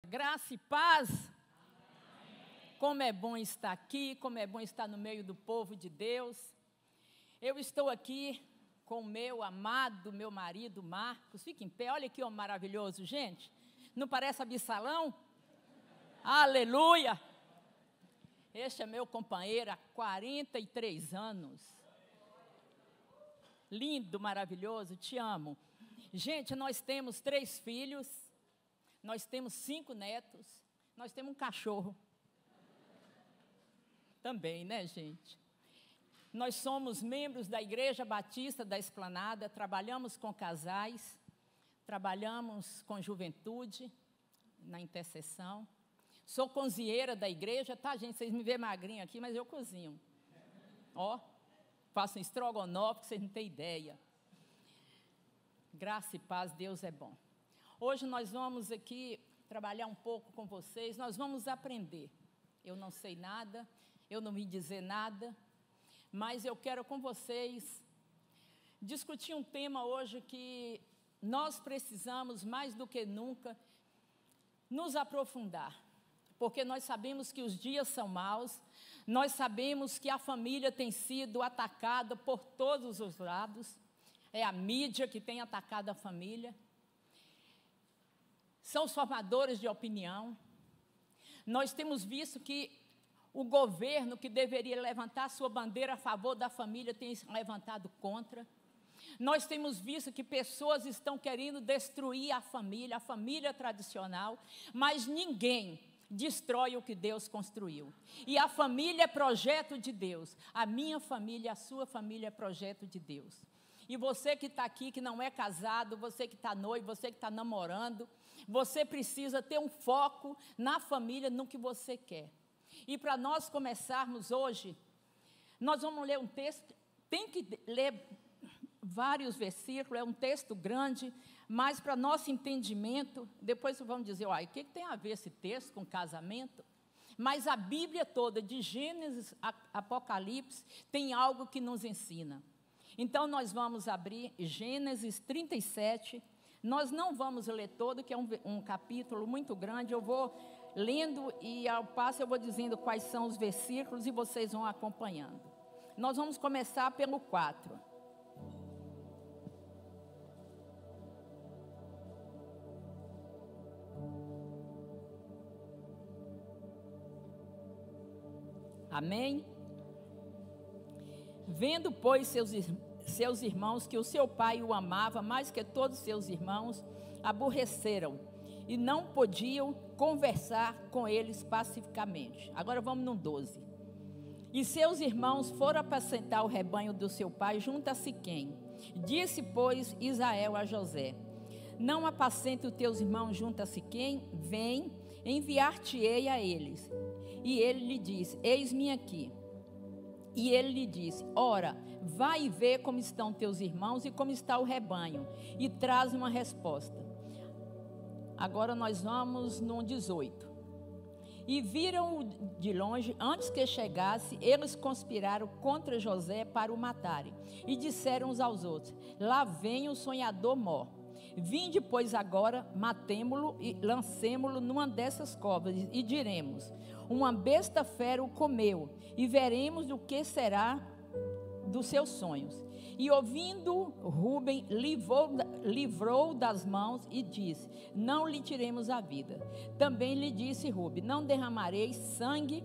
Graça e paz. Como é bom estar aqui, como é bom estar no meio do povo de Deus. Eu estou aqui com o meu amado, meu marido Marcos. Fique em pé, olha aqui, ó, maravilhoso, gente. Não parece Absalão? Aleluia! Este é meu companheiro há 43 anos. Lindo, maravilhoso, te amo. Gente, nós temos 3 filhos, nós temos 5 netos, nós temos um cachorro. Também, né, gente? Nós somos membros da Igreja Batista da Esplanada, trabalhamos com casais, trabalhamos com juventude, na intercessão. Sou cozinheira da igreja, tá, gente? Vocês me veem magrinha aqui, mas eu cozinho. Ó, faço um estrogonofe, que vocês não têm ideia. Graça e paz, Deus é bom. Hoje nós vamos aqui trabalhar um pouco com vocês, nós vamos aprender. Eu não sei nada, eu não vim dizer nada, mas eu quero com vocês discutir um tema hoje que nós precisamos, mais do que nunca, nos aprofundar. Porque nós sabemos que os dias são maus, nós sabemos que a família tem sido atacada por todos os lados, é a mídia que tem atacado a família, são os formadores de opinião. Nós temos visto que o governo, que deveria levantar sua bandeira a favor da família, tem levantado contra. Nós temos visto que pessoas estão querendo destruir a família tradicional, mas ninguém destrói o que Deus construiu. E a família é projeto de Deus. A minha família, a sua família é projeto de Deus. E você que está aqui, que não é casado, você que está noivo, você que está namorando, você precisa ter um foco na família, no que você quer. E para nós começarmos hoje, nós vamos ler um texto, tem que ler vários versículos, é um texto grande, mas para nosso entendimento, depois vamos dizer, o que tem a ver esse texto com casamento? Mas a Bíblia toda, de Gênesis a Apocalipse, tem algo que nos ensina. Então, nós vamos abrir Gênesis 37, nós não vamos ler todo, que é um capítulo muito grande, eu vou lendo e ao passo eu vou dizendo quais são os versículos e vocês vão acompanhando. Nós vamos começar pelo 4. Amém? Vendo, pois, seus irmãos que o seu pai o amava mais que todos seus irmãos, aborreceram e não podiam conversar com eles pacificamente. Agora vamos no 12. E seus irmãos foram apacentar o rebanho do seu pai junto a Siquém. Disse, pois, Israel a José: não apacente os teus irmãos junto a Siquém? Vem, enviar-te-ei a eles. E ele lhe disse: eis-me aqui. E ele lhe disse: ora, vai e vê como estão teus irmãos e como está o rebanho, e traz uma resposta. Agora nós vamos no 18. E viram-o de longe, antes que chegasse, eles conspiraram contra José para o matarem. E disseram uns aos outros: lá vem o sonhador mor. Vinde, pois, agora, matemo-lo e lancemo-lo numa dessas covas, e diremos: uma besta fera o comeu, e veremos do que será dos seus sonhos. E ouvindo, Rúben livrou das mãos e disse: não lhe tiremos a vida. Também lhe disse Rúben: não derramareis sangue,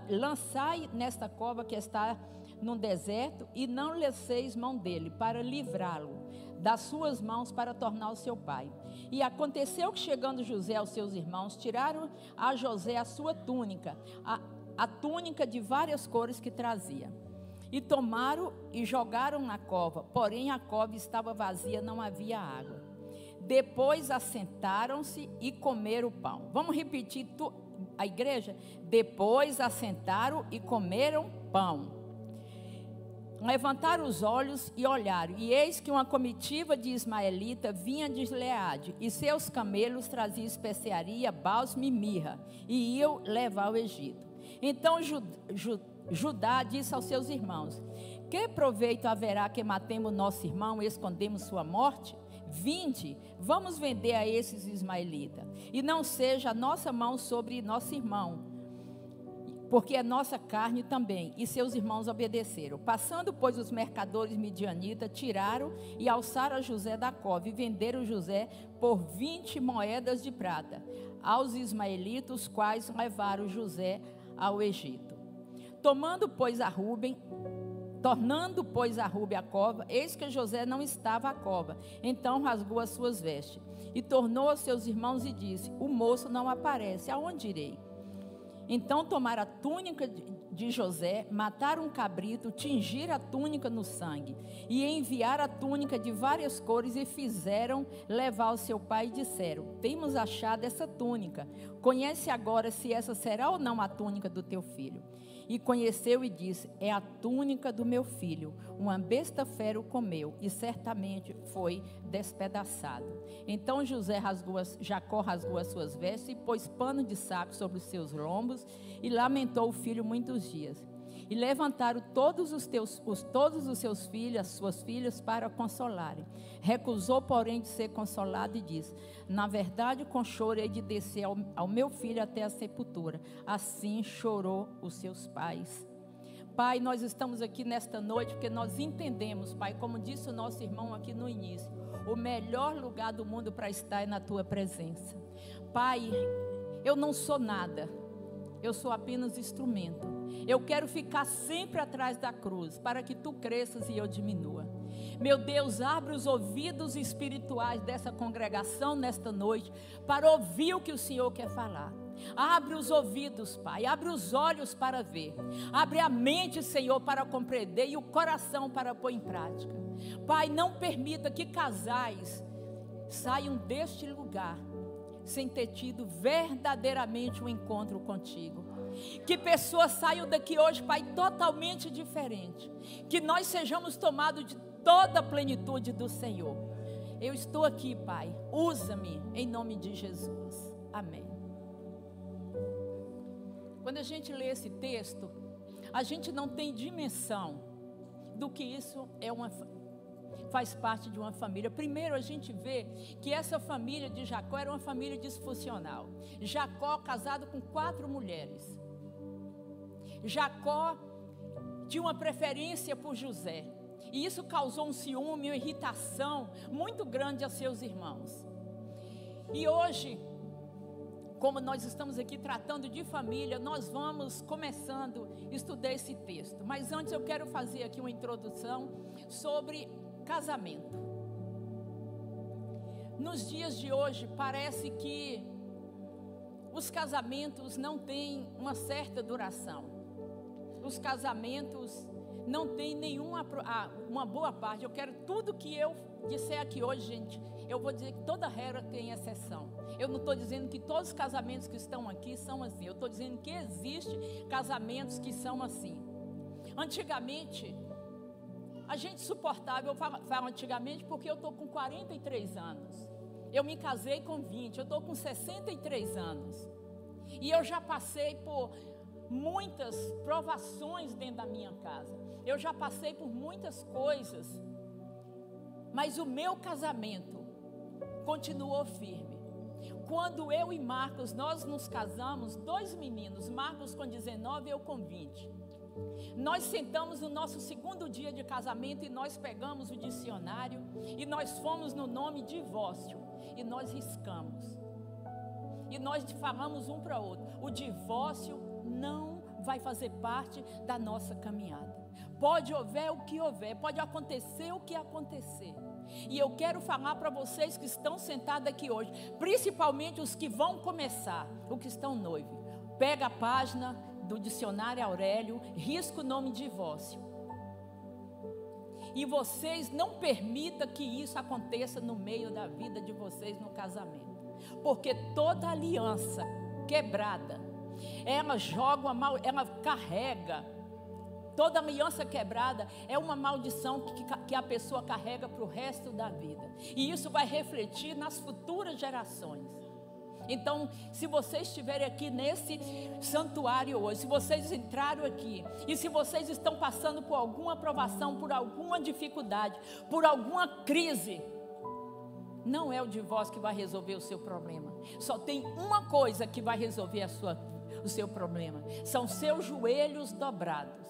lançai nesta cova que está no deserto, e não lanceis mão dele, para livrá-lo das suas mãos, para tornar o seu pai. E aconteceu que, chegando José aos seus irmãos, tiraram a José a sua túnica, a túnica de várias cores que trazia. E tomaram e jogaram na cova, porém a cova estava vazia, não havia água. Depois assentaram-se e comeram o pão. Vamos repetir a igreja? Depois assentaram e comeram pão. Levantaram os olhos e olharam, e eis que uma comitiva de ismaelita vinha de Gileade, e seus camelos traziam especiaria, bálsamo e mirra, e iam levar ao Egito. Então Judá disse aos seus irmãos: que proveito haverá que matemos nosso irmão e escondemos sua morte? Vinde, vamos vender a esses ismaelitas, e não seja a nossa mão sobre nosso irmão, porque é nossa carne também. E seus irmãos obedeceram. Passando, pois, os mercadores midianitas, tiraram e alçaram a José da cova, e venderam José por 20 moedas de prata aos ismaelitas, os quais levaram José ao Egito. Tornando, pois, a Rúben a cova, eis que José não estava à cova. Então rasgou as suas vestes, e tornou aos seus irmãos e disse: o moço não aparece, aonde irei? Então tomaram a túnica de José, mataram um cabrito, tingiram a túnica no sangue, e enviaram a túnica de várias cores, e fizeram levar ao seu pai, e disseram: temos achado essa túnica, conhece agora se essa será ou não a túnica do teu filho. E conheceu e disse: é a túnica do meu filho, uma besta fera o comeu, e certamente foi despedaçado. Então Jacó rasgou as suas vestes, e pôs pano de saco sobre os seus lombos, e lamentou o filho muitos dias. E levantaram todos os seus filhos, as suas filhas, para consolarem. Recusou, porém, de ser consolado, e disse: na verdade, com choro hei de descer ao meu filho até a sepultura. Assim chorou os seus pais. Pai, nós estamos aqui nesta noite porque nós entendemos, Pai, como disse o nosso irmão aqui no início, o melhor lugar do mundo para estar é na tua presença. Pai, eu não sou nada, eu sou apenas instrumento. Eu quero ficar sempre atrás da cruz, para que tu cresças e eu diminua. Meu Deus, abre os ouvidos espirituais dessa congregação nesta noite, para ouvir o que o Senhor quer falar. Abre os ouvidos, Pai, abre os olhos para ver. Abre a mente, Senhor, para compreender, e o coração para pôr em prática. Pai, não permita que casais saiam deste lugar sem ter tido verdadeiramente um encontro contigo. Que pessoas saiam daqui hoje, Pai, totalmente diferente. Que nós sejamos tomados de toda a plenitude do Senhor. Eu estou aqui, Pai, usa-me em nome de Jesus, amém. Quando a gente lê esse texto, a gente não tem dimensão do que isso faz parte de uma família. Primeiro a gente vê que essa família de Jacó era uma família disfuncional. Jacó casado com 4 mulheres. Jacó tinha uma preferência por José, e isso causou um ciúme, uma irritação muito grande a seus irmãos. E hoje, como nós estamos aqui tratando de família, nós vamos começando a estudar esse texto. Mas antes eu quero fazer aqui uma introdução sobre casamento. Nos dias de hoje, parece que os casamentos não têm uma certa duração. Os casamentos não têm uma boa parte. Eu quero tudo que eu disser aqui hoje, gente, eu vou dizer que toda regra tem exceção. Eu não estou dizendo que todos os casamentos que estão aqui são assim. Eu estou dizendo que existem casamentos que são assim. Antigamente, a gente suportava, eu falo antigamente porque eu estou com 43 anos. Eu me casei com 20, eu estou com 63 anos. E eu já passei por muitas provações dentro da minha casa. Eu já passei por muitas coisas, mas o meu casamento continuou firme. Quando eu e Marcos, nós nos casamos, 2 meninos, Marcos com 19 e eu com 20. Nós sentamos no nosso 2º dia de casamento e nós pegamos o dicionário e nós fomos no nome divórcio e nós riscamos. E nós falamos um para o outro: o divórcio não vai fazer parte da nossa caminhada. Pode haver o que houver, pode acontecer o que acontecer. E eu quero falar para vocês que estão sentados aqui hoje, principalmente os que vão começar, os que estão noivos. Pega a página do dicionário Aurélio, risca o nome divórcio. E vocês não permitam que isso aconteça no meio da vida de vocês no casamento. Porque toda aliança quebrada, ela ela carrega. Toda aliança quebrada é uma maldição que a pessoa carrega para o resto da vida. E isso vai refletir nas futuras gerações. Então, se vocês estiverem aqui nesse santuário hoje, se vocês entraram aqui, e se vocês estão passando por alguma provação, por alguma dificuldade, por alguma crise, Não é o divórcio que vai resolver o seu problema. Só tem uma coisa que vai resolver o seu problema. São seus joelhos dobrados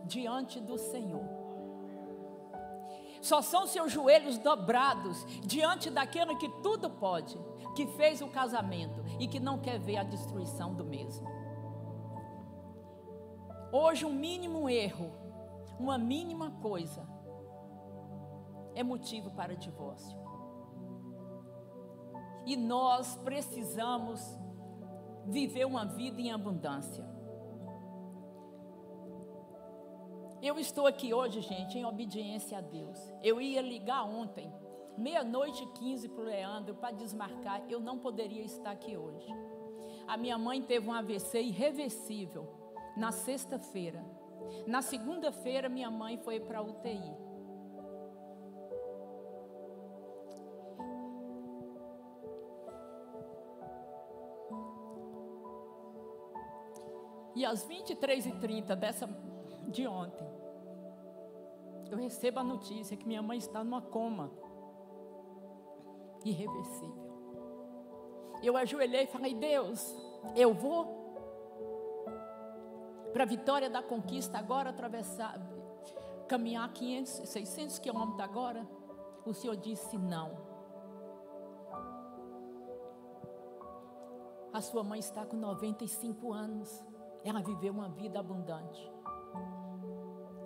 diante do Senhor. Só são seus joelhos dobrados diante daquele que tudo pode, que fez o casamento e que não quer ver a destruição do mesmo. Hoje, um mínimo erro, uma mínima coisa, é motivo para divórcio. E nós precisamos viver uma vida em abundância. Eu estou aqui hoje, gente, em obediência a Deus. Eu ia ligar ontem, 00:15 para o Leandro, para desmarcar. Eu não poderia estar aqui hoje. A minha mãe teve um AVC irreversível na sexta-feira. Na segunda-feira, minha mãe foi para a UTI. E às 23h30 de ontem, eu recebo a notícia que minha mãe está numa coma irreversível. Eu ajoelhei e falei: Deus, eu vou para a Vitória da Conquista agora, caminhar 500, 600 quilômetros agora? O Senhor disse não. A sua mãe está com 95 anos. Ela viveu uma vida abundante.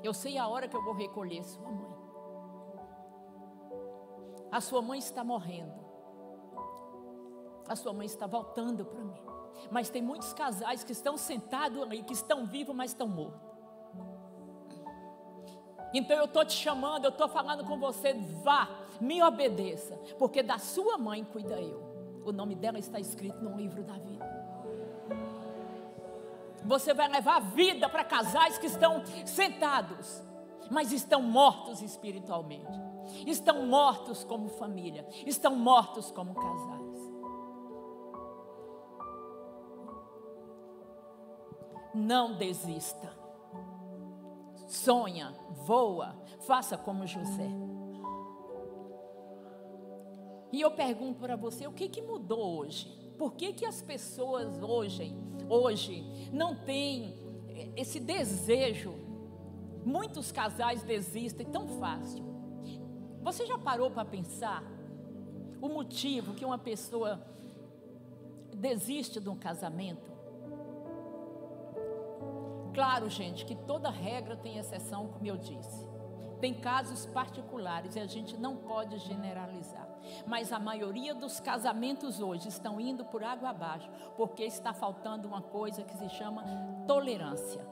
Eu sei a hora que eu vou recolher sua mãe. A sua mãe está morrendo. A sua mãe está voltando para mim. Mas tem muitos casais que estão sentados ali, que estão vivos, mas estão mortos. Então eu estou te chamando, eu estou falando com você: vá, me obedeça, porque da sua mãe cuida eu. O nome dela está escrito no livro da vida. Você vai levar vida para casais que estão sentados, mas estão mortos espiritualmente. Estão mortos como família. Estão mortos como casais. Não desista. Sonha, voa, faça como José. E eu pergunto para você: o que mudou hoje? Por que as pessoas hoje não têm esse desejo? Muitos casais desistem tão fácil. Você já parou para pensar o motivo que uma pessoa desiste de um casamento? Claro, gente, que toda regra tem exceção, como eu disse. Tem casos particulares e a gente não pode generalizar. Mas a maioria dos casamentos hoje estão indo por água abaixo, porque está faltando uma coisa que se chama tolerância.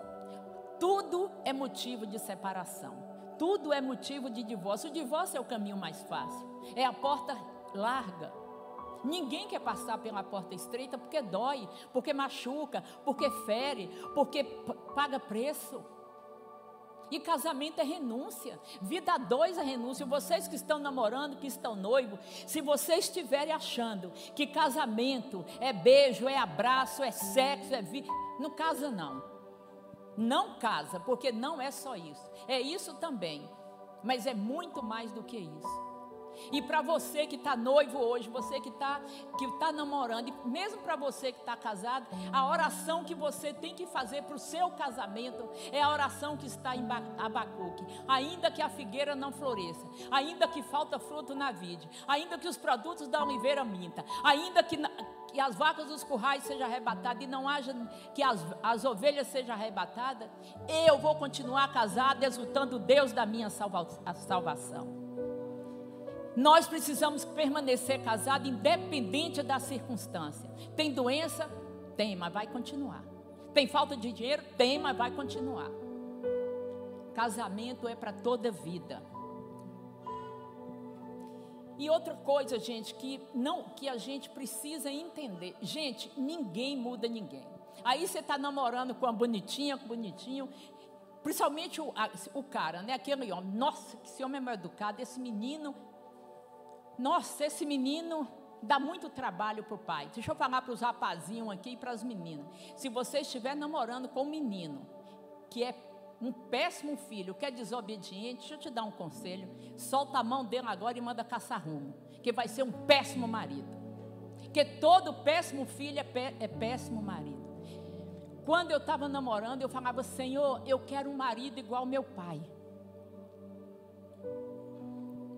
Tudo é motivo de separação. Tudo é motivo de divórcio. O divórcio é o caminho mais fácil. É a porta larga. Ninguém quer passar pela porta estreita porque dói, porque machuca, porque fere, porque paga preço. E casamento é renúncia, vida a dois é renúncia. Vocês que estão namorando, que estão noivos, se vocês estiverem achando que casamento é beijo, é abraço, é sexo, é vida, não casa não. Não casa, porque não é só isso. É isso também, mas é muito mais do que isso. E para você que está noivo hoje, você que está namorando, e mesmo para você que está casado, a oração que você tem que fazer para o seu casamento é a oração que está em Abacuque. Ainda que a figueira não floresça, ainda que falta fruto na vide, ainda que os produtos da oliveira minta, ainda que as vacas dos currais sejam arrebatadas e não haja que as ovelhas sejam arrebatadas, eu vou continuar casado, exultando Deus da minha salvação. Nós precisamos permanecer casados independente da circunstância. Tem doença? Tem, mas vai continuar. Tem falta de dinheiro? Tem, mas vai continuar. Casamento é para toda a vida. E outra coisa, gente, que a gente precisa entender. Gente, ninguém muda ninguém. Aí você está namorando com uma bonitinha, com bonitinho, principalmente o cara, né? Aquele homem. Nossa, que esse homem é mal educado, esse menino... Nossa, esse menino dá muito trabalho para o pai. Deixa eu falar para os rapazinhos aqui e para as meninas. Se você estiver namorando com um menino que é um péssimo filho, que é desobediente, deixa eu te dar um conselho. Solta a mão dele agora e manda caçar rumo. que vai ser um péssimo marido. Porque todo péssimo filho é péssimo marido. Quando eu estava namorando, eu falava: Senhor, eu quero um marido igual ao meu pai.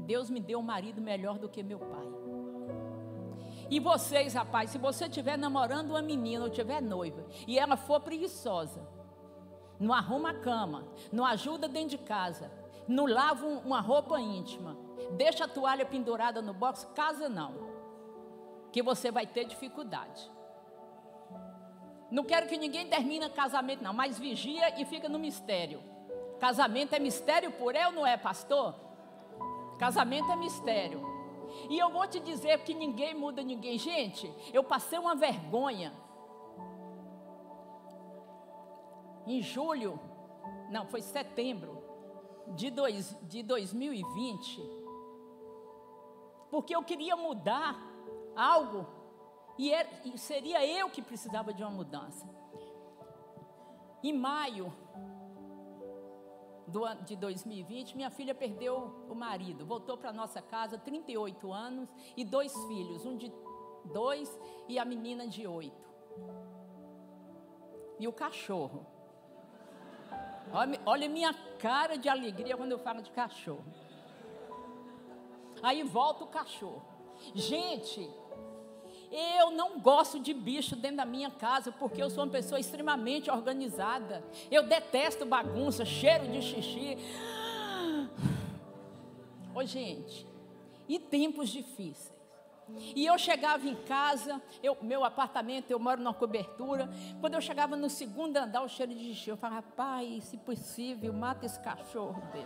Deus me deu um marido melhor do que meu pai. E vocês, rapaz, se você estiver namorando uma menina ou estiver noiva, e ela for preguiçosa, não arruma a cama, não ajuda dentro de casa, não lava uma roupa íntima, deixa a toalha pendurada no box, casa não, que você vai ter dificuldade. Não quero que ninguém termine casamento não, mas vigia e fica no mistério. Casamento é mistério puro, é ou não é, pastor? Casamento é mistério. E eu vou te dizer que ninguém muda ninguém. Gente, eu passei uma vergonha. Em julho, não, foi setembro de 2020, porque eu queria mudar algo, e seria eu que precisava de uma mudança. Em maio de 2020, minha filha perdeu o marido, voltou para nossa casa, 38 anos, e 2 filhos, um de 2 e a menina de 8. E o cachorro. Olha a minha cara de alegria quando eu falo de cachorro. Aí volta o cachorro. Gente, eu não gosto de bicho dentro da minha casa, porque eu sou uma pessoa extremamente organizada. Eu detesto bagunça, cheiro de xixi. Ô, gente, e tempos difíceis. E eu chegava em casa, meu apartamento, eu moro numa cobertura. Quando eu chegava no 2º andar, o cheiro de xixi, eu falava: pai, se possível, mata esse cachorro, Deus.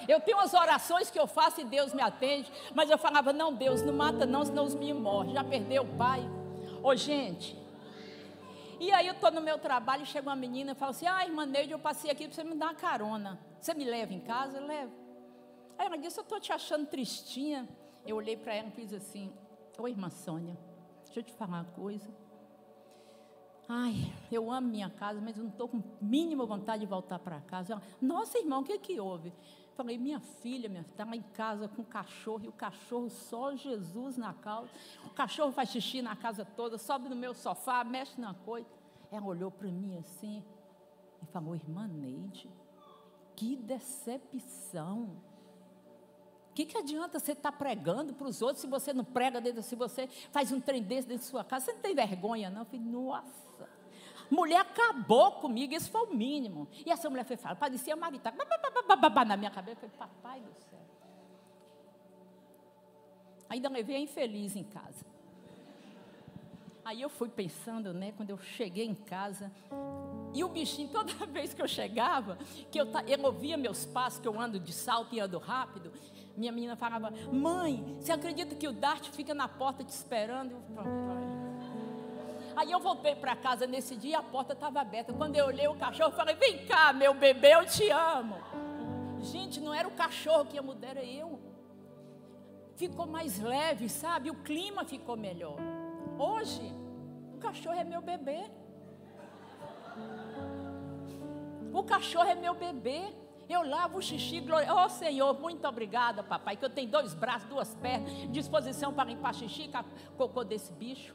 Eu tenho umas orações que eu faço e Deus me atende, mas eu falava: não, Deus, não mata não, senão os meninos morrem. Já perdeu o pai. Ô, gente, e aí eu estou no meu trabalho e chega uma menina e fala assim: irmã Neide, eu passei aqui para você me dar uma carona. Você me leva em casa? Eu levo. Aí ela disse: eu estou te achando tristinha. Eu olhei para ela e fiz assim: oi, irmã Sônia, deixa eu te falar uma coisa. Eu amo minha casa, mas eu não estou com mínima vontade de voltar para casa. Ela: nossa, irmão, o que houve? Falei: minha filha está lá em casa com o cachorro, e o cachorro só Jesus na causa. O cachorro faz xixi na casa toda, sobe no meu sofá, mexe na coisa. Ela olhou para mim assim e falou: irmã Neide, que decepção. O que adianta você estar pregando para os outros se você não prega dentro, se você faz um trem desse dentro da sua casa? Você não tem vergonha, não? Eu falei: nossa, mulher acabou comigo, isso foi o mínimo. E essa mulher foi falar, parecia marita, na minha cabeça. Eu falei: papai do céu. Ainda levei a infeliz em casa. Aí eu fui pensando, né, quando eu cheguei em casa, e o bichinho, toda vez que eu chegava, que eu ouvia meus passos, que eu ando de salto e ando rápido, minha menina falava: mãe, você acredita que o Dart fica na porta te esperando? Aí eu voltei para casa nesse dia e a porta estava aberta. Quando eu olhei o cachorro, eu falei: vem cá, meu bebê, eu te amo. Gente, não era o cachorro que ia mudar, era eu. Ficou mais leve, sabe? O clima ficou melhor. Hoje, o cachorro é meu bebê. O cachorro é meu bebê. Eu lavo o xixi, glória. Oh, Senhor, muito obrigada, papai, que eu tenho 2 braços, 2 pernas, disposição para limpar xixi, cocô desse bicho.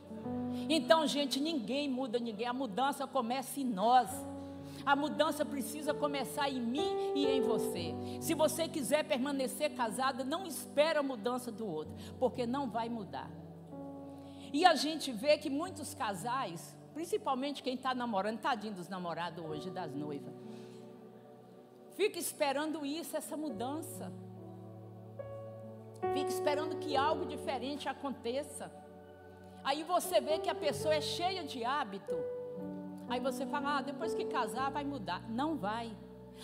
Então, gente, ninguém muda ninguém. A mudança começa em nós. A mudança precisa começar em mim e em você. Se você quiser permanecer casada, não espera a mudança do outro, porque não vai mudar. E a gente vê que muitos casais, principalmente quem está namorando, tadinho dos namorados hoje, das noivas, fica esperando isso, essa mudança. Fica esperando que algo diferente aconteça. Aí você vê que a pessoa é cheia de hábito. Aí você fala: depois que casar vai mudar. Não vai.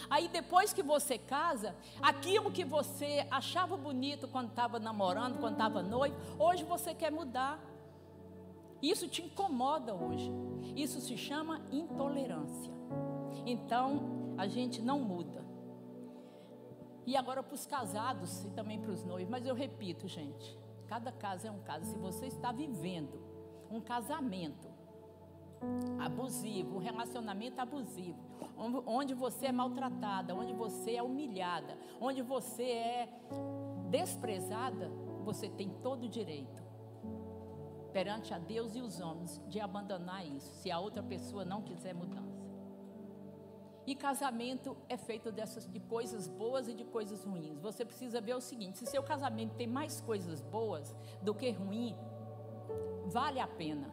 Aí depois que você casa, aquilo que você achava bonito quando estava namorando, quando estava noivo, hoje você quer mudar. Isso te incomoda hoje. Isso se chama intolerância. Então, a gente não muda. E agora para os casados e também para os noivos. Mas eu repito, gente, cada caso é um caso. Se você está vivendo um casamento abusivo, um relacionamento abusivo, onde você é maltratada, onde você é humilhada, onde você é desprezada, você tem todo o direito, perante a Deus e os homens, de abandonar isso, se a outra pessoa não quiser mudança. E casamento é feito de coisas boas e de coisas ruins. Você precisa ver o seguinte: se seu casamento tem mais coisas boas do que ruim, vale a pena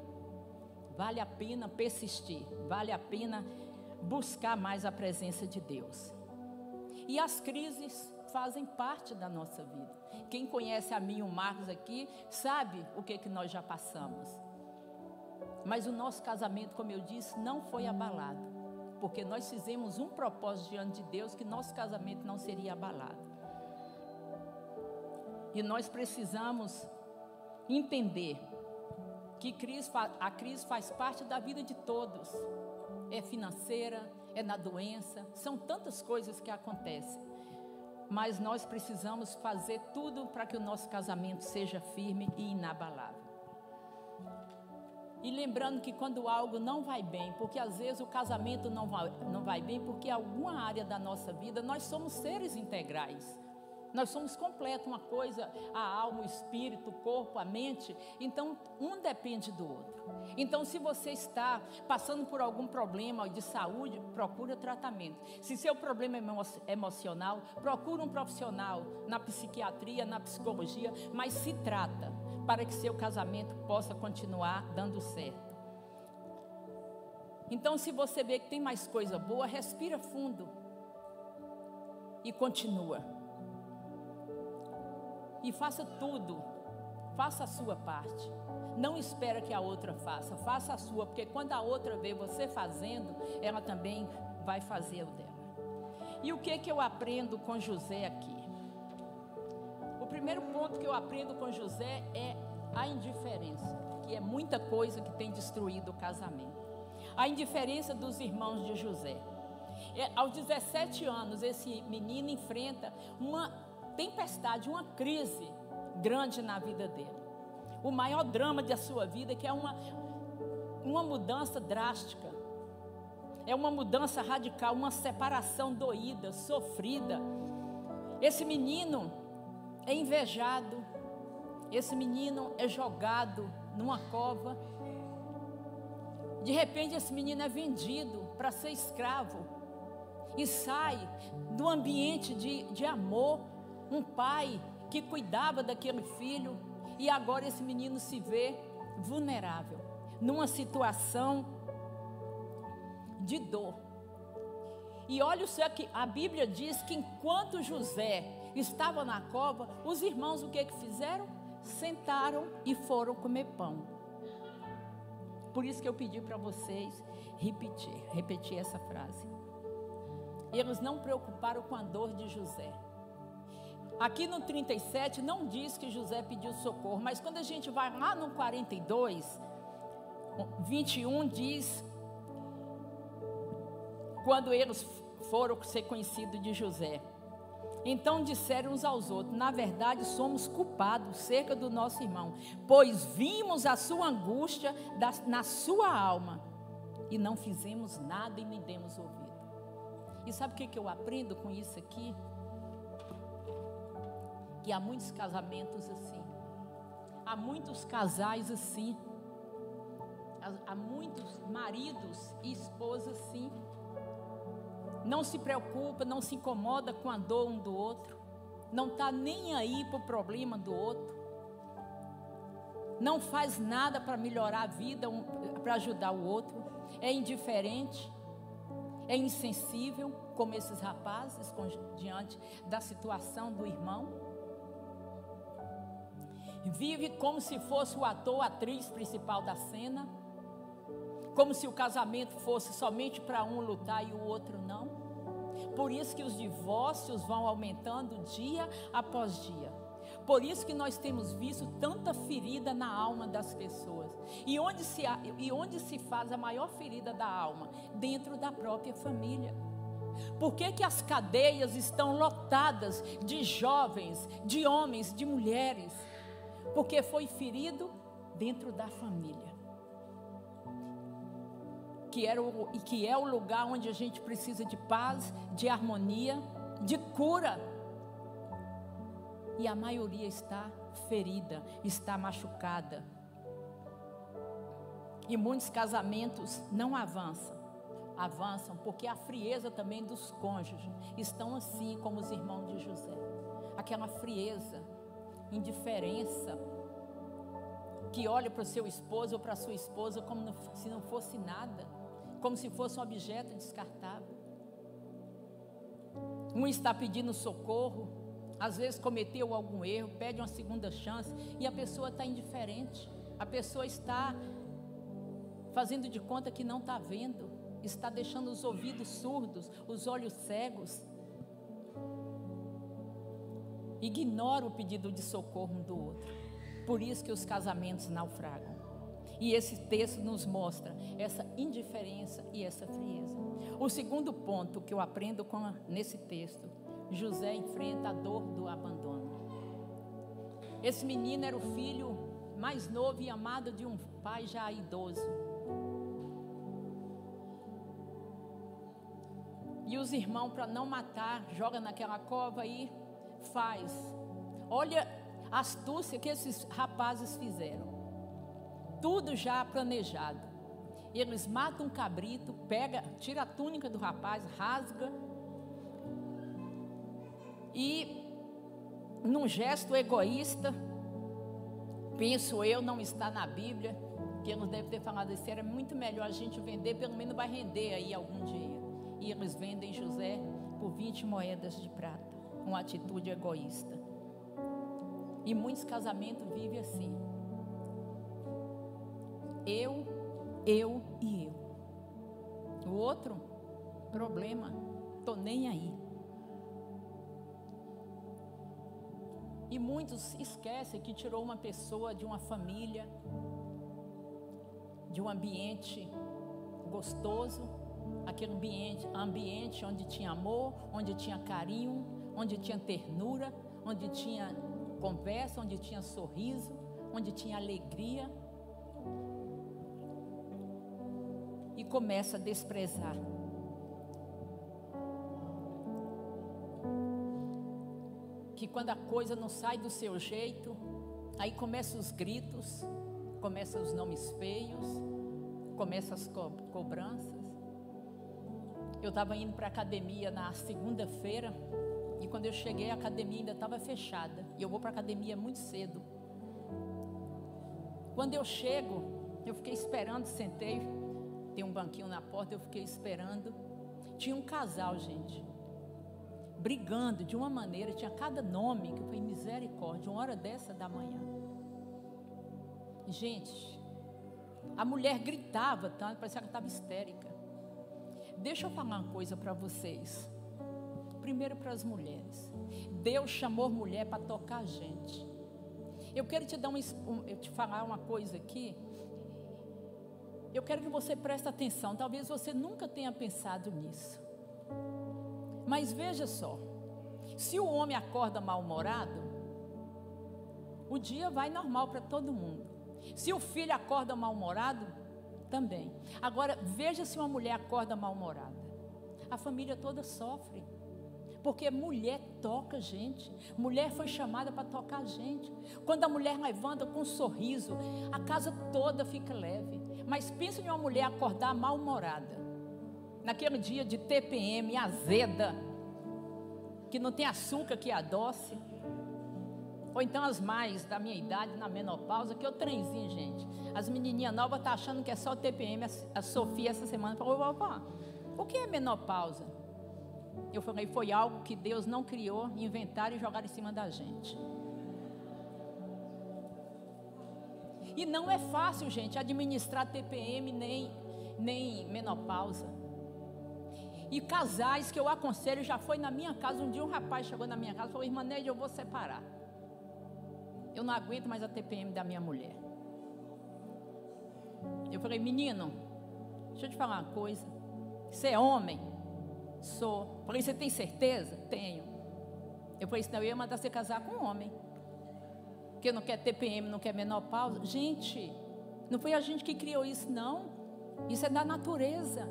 persistir, vale a pena buscar mais a presença de Deus. E as crises fazem parte da nossa vida. Quem conhece a mim e o Marcos aqui, sabe o que nós já passamos. Mas o nosso casamento, como eu disse, não foi abalado, porque nós fizemos um propósito diante de Deus, que nosso casamento não seria abalado. E nós precisamos entender que a crise faz parte da vida de todos. É financeira, é na doença, são tantas coisas que acontecem. Mas nós precisamos fazer tudo para que o nosso casamento seja firme e inabalável. E lembrando que quando algo não vai bem, porque às vezes o casamento não vai bem, porque alguma área da nossa vida, nós somos seres integrais. Nós somos completos, uma coisa, a alma, o espírito, o corpo, a mente. Então, um depende do outro. Então, se você está passando por algum problema de saúde, procura tratamento. Se seu problema é emocional, procura um profissional na psiquiatria, na psicologia, mas se trata para que seu casamento possa continuar dando certo. Então, se você vê que tem mais coisa boa, respira fundo e continua. E faça tudo, faça a sua parte. Não espera que a outra faça, faça a sua, porque quando a outra vê você fazendo, ela também vai fazer o dela. E o que eu aprendo com José aqui? O primeiro ponto que eu aprendo com José é a indiferença, que é muita coisa que tem destruído o casamento. A indiferença dos irmãos de José. Aos 17 anos, esse menino enfrenta uma tempestade, uma crise grande na vida dele. O maior drama da sua vida, que é uma mudança drástica. É uma mudança radical, uma separação doída, sofrida. Esse menino é invejado. Esse menino é jogado numa cova. De repente esse menino é vendido para ser escravo. E sai do ambiente de amor. Um pai que cuidava daquele filho, e agora esse menino se vê vulnerável, numa situação de dor. E olha só que a Bíblia diz que enquanto José estava na cova, os irmãos o que fizeram? Sentaram e foram comer pão. Por isso que eu pedi para vocês repetir essa frase. Eles não preocuparam com a dor de José. Aqui no 37 não diz que José pediu socorro, mas quando a gente vai lá no 42, 21 diz, quando eles foram ser conhecidos de José. Então disseram uns aos outros: na verdade somos culpados cerca do nosso irmão, pois vimos a sua angústia na sua alma e não fizemos nada e nem demos ouvido. E sabe o que eu aprendo com isso aqui? Que há muitos casamentos assim, há muitos casais assim, há muitos maridos e esposas assim, não se preocupa, não se incomoda com a dor um do outro, não está nem aí para o problema do outro, não faz nada para melhorar a vida, para ajudar o outro, é indiferente, é insensível, como esses rapazes, diante da situação do irmão. Vive como se fosse o ator, a atriz principal da cena, como se o casamento fosse somente para um lutar e o outro não. Por isso que os divórcios vão aumentando dia após dia. Por isso que nós temos visto tanta ferida na alma das pessoas. E onde se faz a maior ferida da alma? Dentro da própria família. Por que as cadeias estão lotadas de jovens, de homens, de mulheres? Porque foi ferido dentro da família. Que é o lugar onde a gente precisa de paz, de harmonia, de cura. E a maioria está ferida, está machucada. E muitos casamentos não avançam porque a frieza também dos cônjuges estão assim como os irmãos de José. Aquela frieza, indiferença, que olha para o seu esposo ou para a sua esposa como se não fosse nada, como se fosse um objeto descartável. Um está pedindo socorro, às vezes cometeu algum erro, pede uma segunda chance e a pessoa está indiferente, a pessoa está fazendo de conta que não está vendo, está deixando os ouvidos surdos, os olhos cegos. Ignora o pedido de socorro um do outro. Por isso que os casamentos naufragam. E esse texto nos mostra essa indiferença e essa frieza. O segundo ponto que eu aprendo nesse texto, José enfrenta a dor do abandono. Esse menino era o filho mais novo e amado de um pai já idoso. E os irmãos, para não matar, joga naquela cova e faz. Olha a astúcia que esses rapazes fizeram. Tudo já planejado. Eles matam um cabrito, tira a túnica do rapaz, rasga. E num gesto egoísta, penso eu, não está na Bíblia, que eles devem ter falado isso, era muito melhor a gente vender, pelo menos vai render aí algum dia. E eles vendem José por 20 moedas de prata, uma atitude egoísta. E muitos casamentos vivem assim. Eu e eu. O outro, problema, estou nem aí. E muitos esquecem que tirou uma pessoa de uma família, de um ambiente gostoso, aquele ambiente onde tinha amor, onde tinha carinho, onde tinha ternura, onde tinha conversa, onde tinha sorriso, onde tinha alegria. E começa a desprezar. Que quando a coisa não sai do seu jeito, aí começam os gritos, começam os nomes feios, começam as cobranças. Eu estava indo para a academia na segunda-feira e quando eu cheguei a academia ainda estava fechada. E eu vou para a academia muito cedo. Quando eu chego, eu fiquei esperando, sentei, tem um banquinho na porta, eu fiquei esperando. Tinha um casal, gente, brigando de uma maneira, tinha cada nome que eu falei, misericórdia, uma hora dessa da manhã. Gente, a mulher gritava tanto, parecia que ela estava histérica. Deixa eu falar uma coisa para vocês. Primeiro para as mulheres. Deus chamou mulher para tocar a gente. Eu quero te falar uma coisa aqui. Eu quero que você preste atenção. Talvez você nunca tenha pensado nisso. Mas veja só. Se o homem acorda mal-humorado, o dia vai normal para todo mundo. Se o filho acorda mal-humorado, também. Agora, veja se uma mulher acorda mal-humorada. A família toda sofre. Porque mulher toca gente. Mulher foi chamada para tocar a gente. Quando a mulher levanta com um sorriso, a casa toda fica leve. Mas pensa em uma mulher acordar mal-humorada. Naquele dia de TPM, azeda, que não tem açúcar que adoce. Ou então as mais da minha idade, na menopausa, que é o trenzinho, gente. As menininhas novas estão achando que é só TPM. A Sofia essa semana falou, opa, o que é menopausa? Eu falei, foi algo que Deus não criou, inventaram e jogaram em cima da gente. E não é fácil, gente, administrar TPM nem menopausa. E casais que eu aconselho, já foi na minha casa, um dia um rapaz chegou na minha casa e falou, irmã Neide, eu vou separar. Eu não aguento mais a TPM da minha mulher. Eu falei, menino, deixa eu te falar uma coisa. Você é homem? Sou. Falei, você tem certeza? Tenho. Eu falei, senão eu ia mandar você casar com um homem. Porque não quer TPM, não quer menopausa. Gente, não foi a gente que criou isso, não. Isso é da natureza.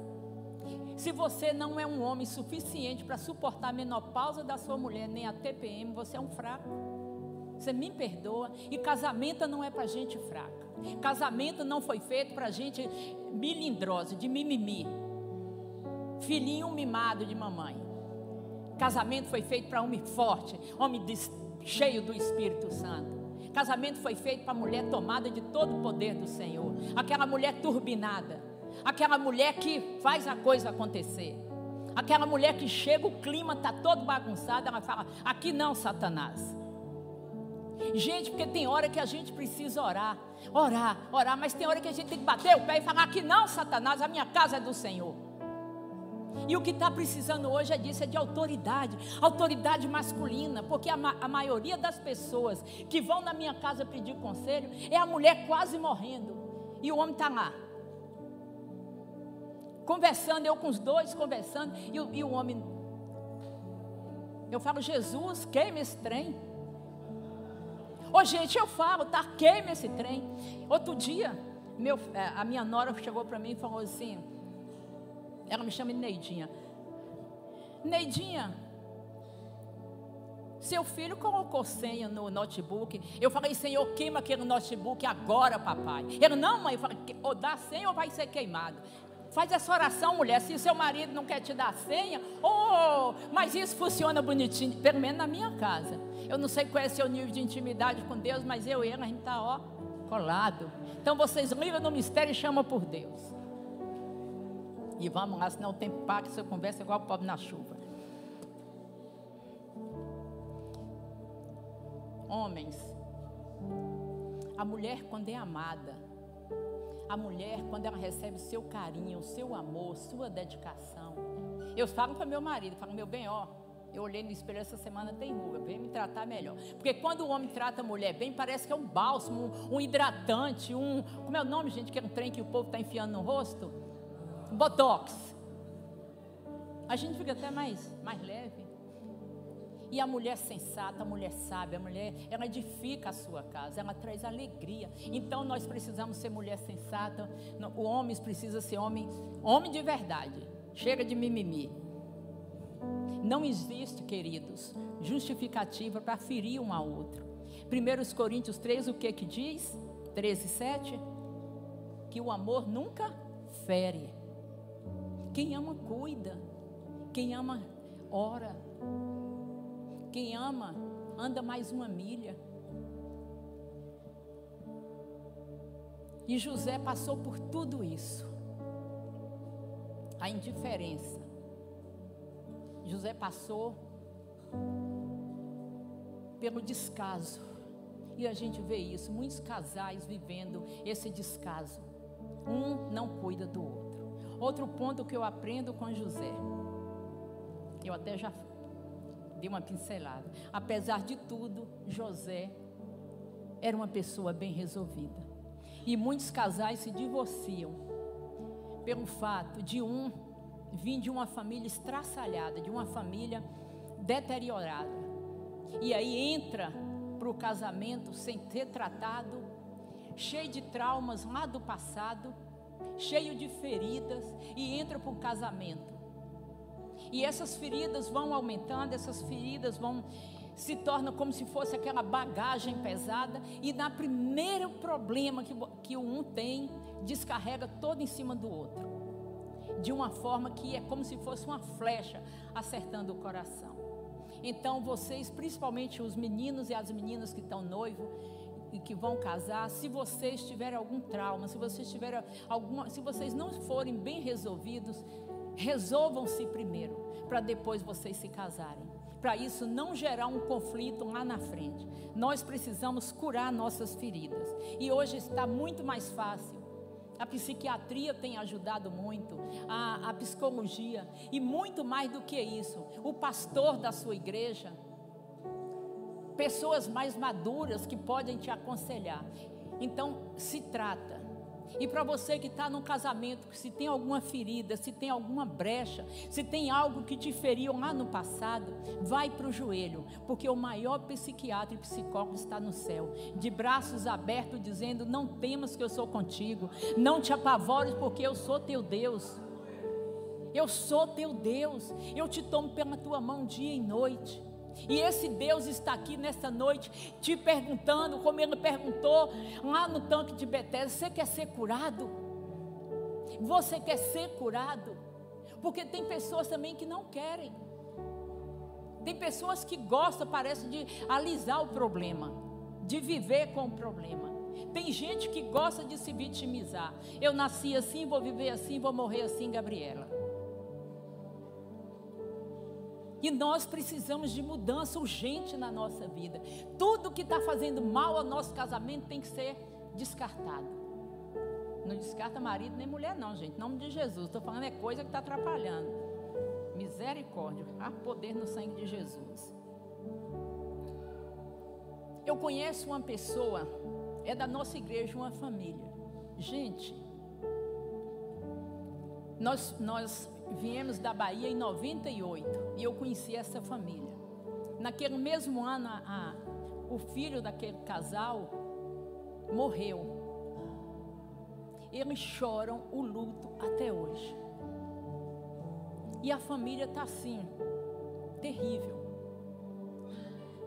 Se você não é um homem suficiente para suportar a menopausa da sua mulher, nem a TPM, você é um fraco. Você me perdoa. E casamento não é para gente fraca. Casamento não foi feito para gente milindrosa, de mimimi. Filhinho mimado de mamãe. Casamento foi feito para homem forte, homem cheio do Espírito Santo. Casamento foi feito para mulher tomada de todo o poder do Senhor. Aquela mulher turbinada. Aquela mulher que faz a coisa acontecer. Aquela mulher que chega, o clima está todo bagunçado, ela fala, aqui não, Satanás. Gente, porque tem hora que a gente precisa orar, mas tem hora que a gente tem que bater o pé e falar, aqui não, Satanás, a minha casa é do Senhor. E o que está precisando hoje é disso, é de autoridade masculina, porque a maioria das pessoas que vão na minha casa pedir conselho, é a mulher quase morrendo, e o homem está lá, conversando, eu com os dois conversando, e o homem, eu falo, Jesus, queima esse trem. Ô gente, eu falo, tá, queima esse trem. Outro dia, a minha nora chegou para mim e falou assim, ela me chama de Neidinha. Neidinha, seu filho colocou senha no notebook. Eu falei, Senhor, queima aquele notebook agora, papai. Ele, não, mãe, eu falei, ou dá senha ou vai ser queimado. Faz essa oração, mulher, se seu marido não quer te dar a senha, mas isso funciona bonitinho, pelo menos na minha casa. Eu não sei qual é o seu nível de intimidade com Deus, mas eu e ele, a gente está, colado. Então vocês ligam no mistério e chamam por Deus. E vamos lá, senão o tempo passa, você conversa igual o pobre na chuva. Homens, a mulher quando é amada, a mulher quando ela recebe o seu carinho, o seu amor, sua dedicação. Eu falo para meu marido, falo, meu bem, eu olhei no espelho essa semana, tem ruga, vem me tratar melhor. Porque quando o homem trata a mulher bem, parece que é um bálsamo, um hidratante, como é o nome, gente, que é um trem que o povo está enfiando no rosto? Botox. A gente fica até mais leve. E a mulher sensata, a mulher sábia, a mulher, ela edifica a sua casa, ela traz alegria. Então nós precisamos ser mulher sensata, o homem precisa ser homem de verdade. Chega de mimimi. Não existe, queridos, justificativa para ferir um ao outro. 1 Coríntios 3, o que diz? 13:7, que o amor nunca fere. Quem ama, cuida. Quem ama, ora. Quem ama, anda mais uma milha. E José passou por tudo isso. A indiferença. José passou pelo descaso. E a gente vê isso, muitos casais vivendo esse descaso. Um não cuida do outro. Outro ponto que eu aprendo com José. Eu até já dei uma pincelada. Apesar de tudo, José era uma pessoa bem resolvida. E muitos casais se divorciam pelo fato de vir de uma família estraçalhada, de uma família deteriorada. E aí entra para o casamento sem ter tratado, cheio de traumas lá do passado, cheio de feridas, e entra para o casamento. E essas feridas vão aumentando, essas feridas se tornam como se fosse aquela bagagem pesada, e na primeiro problema que um tem, descarrega todo em cima do outro, de uma forma que é como se fosse uma flecha acertando o coração. Então vocês, principalmente os meninos e as meninas que estão noivos e que vão casar, se vocês tiverem algum trauma, se vocês não forem bem resolvidos, resolvam-se primeiro, para depois vocês se casarem. Para isso não gerar um conflito lá na frente. Nós precisamos curar nossas feridas. E hoje está muito mais fácil. A psiquiatria tem ajudado muito, a psicologia, e muito mais do que isso, o pastor da sua igreja, pessoas mais maduras que podem te aconselhar. Então se trata. E para você que está no casamento, se tem alguma ferida, se tem alguma brecha, se tem algo que te feriu lá no passado, vai para o joelho, porque o maior psiquiatra e psicólogo está no céu, de braços abertos, dizendo: não temas que eu sou contigo, não te apavores, porque eu sou teu Deus. Eu sou teu Deus, eu te tomo pela tua mão dia e noite. E esse Deus está aqui nesta noite te perguntando, como Ele perguntou lá no tanque de Betesda: você quer ser curado? Você quer ser curado? Porque tem pessoas também que não querem. Tem pessoas que gostam, parece, de alisar o problema, de viver com o problema. Tem gente que gosta de se vitimizar. Eu nasci assim, vou viver assim, vou morrer assim, Gabriela. E nós precisamos de mudança urgente na nossa vida. Tudo que está fazendo mal ao nosso casamento tem que ser descartado. Não descarta marido nem mulher não, gente. Em nome de Jesus. Estou falando é coisa que está atrapalhando. Misericórdia. Há poder no sangue de Jesus. Eu conheço uma pessoa, é da nossa igreja, uma família. Gente, nós viemos da Bahia em 98 e eu conheci essa família. Naquele mesmo ano, o filho daquele casal morreu. Eles choram o luto até hoje. E a família está assim, terrível.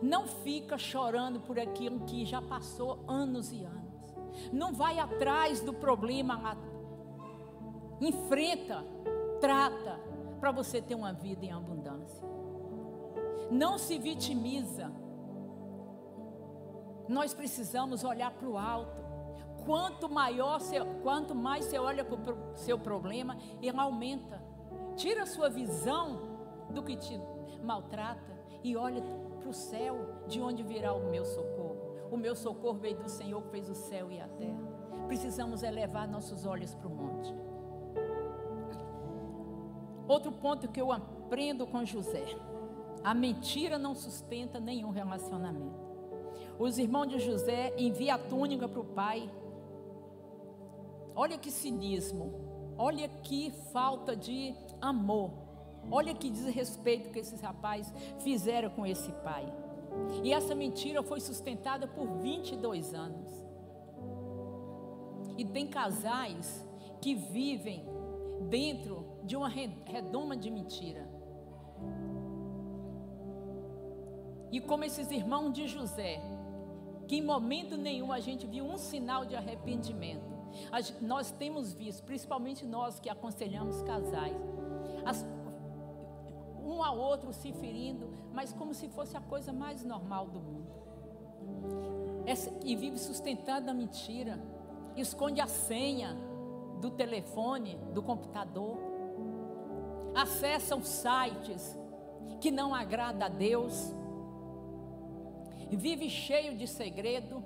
Não fica chorando por aquilo que já passou anos e anos. Não vai atrás do problema. Enfrenta, trata, para você ter uma vida em abundância. Não se vitimiza. Nós precisamos olhar para o alto. Quanto mais você olha para o seu problema, ele aumenta. Tira a sua visão do que te maltrata e olha para o céu, de onde virá o meu socorro. O meu socorro veio do Senhor que fez o céu e a terra. Precisamos elevar nossos olhos para o monte. Outro ponto que eu aprendo com José: a mentira não sustenta nenhum relacionamento. Os irmãos de José enviam a túnica para o pai. Olha que cinismo, olha que falta de amor, olha que desrespeito que esses rapazes fizeram com esse pai. E essa mentira foi sustentada por 22 anos. E tem casais que vivem dentro de uma redoma de mentira. E como esses irmãos de José, que em momento nenhum a gente viu um sinal de arrependimento. Nós temos visto, principalmente nós que aconselhamos casais, um ao outro se ferindo, mas como se fosse a coisa mais normal do mundo. E vive sustentando a mentira, esconde a senha do telefone, do computador, acessam sites que não agradam a Deus, vive cheio de segredo.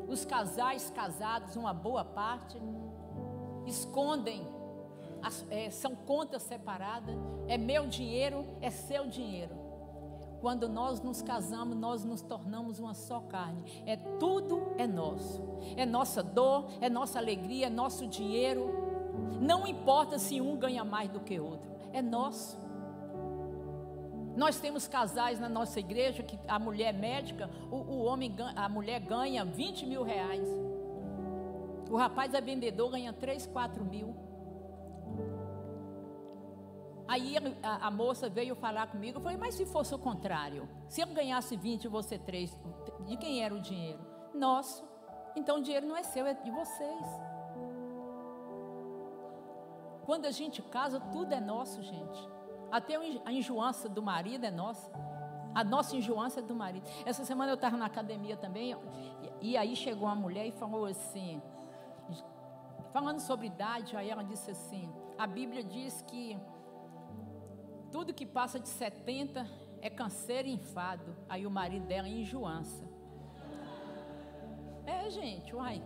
Os casais casados, uma boa parte, escondem, são contas separadas, é meu dinheiro, é seu dinheiro. Quando nós nos casamos, nós nos tornamos uma só carne. Tudo é nosso, é nossa dor, é nossa alegria, é nosso dinheiro. Não importa se um ganha mais do que outro, é nosso. Nós temos casais na nossa igreja que a mulher é médica, a mulher ganha 20 mil reais. O rapaz é vendedor, ganha 3, 4 mil. Aí a moça veio falar comigo, eu falei: mas se fosse o contrário, se eu ganhasse 20 e você 3, de quem era o dinheiro? Nosso. Então o dinheiro não é seu, é de vocês. Quando a gente casa, tudo é nosso, gente. Até a enjoança do marido é nossa. A nossa enjoança é do marido. Essa semana eu estava na academia também, e aí chegou uma mulher e falou assim, falando sobre idade, aí ela disse assim: a Bíblia diz que tudo que passa de 70 é canseiro e enfado. Aí o marido dela é enjoança. Gente, uai,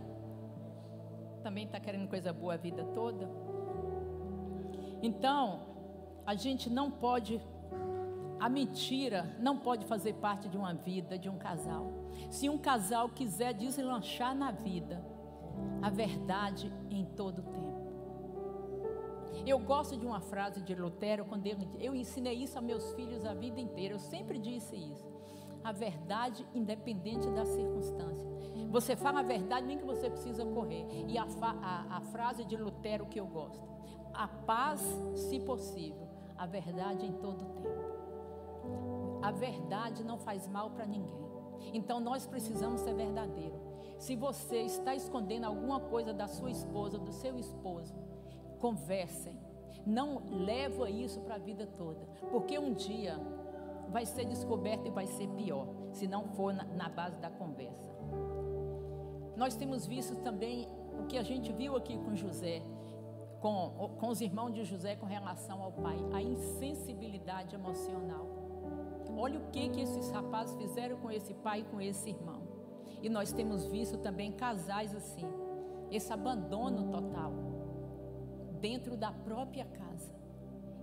também está querendo coisa boa a vida toda. Então, a gente não pode, a mentira não pode fazer parte de uma vida, de um casal. Se um casal quiser deslanchar na vida, a verdade em todo o tempo. Eu gosto de uma frase de Lutero, quando eu ensinei isso a meus filhos a vida inteira, eu sempre disse isso: a verdade independente da circunstância. Você fala a verdade nem que você precisa correr. E a frase de Lutero que eu gosto: a paz, se possível, a verdade em todo o tempo. a verdade não faz mal para ninguém. Então nós precisamos ser verdadeiros. Se você está escondendo alguma coisa da sua esposa, do seu esposo, conversem. Não leva isso para a vida toda, porque um dia vai ser descoberto e vai ser pior, se não for na base da conversa. Nós temos visto também o que a gente viu aqui com José, com os irmãos de José com relação ao pai, a insensibilidade emocional. Olha o que esses rapazes fizeram com esse pai e com esse irmão. E nós temos visto também casais assim, esse abandono total dentro da própria casa.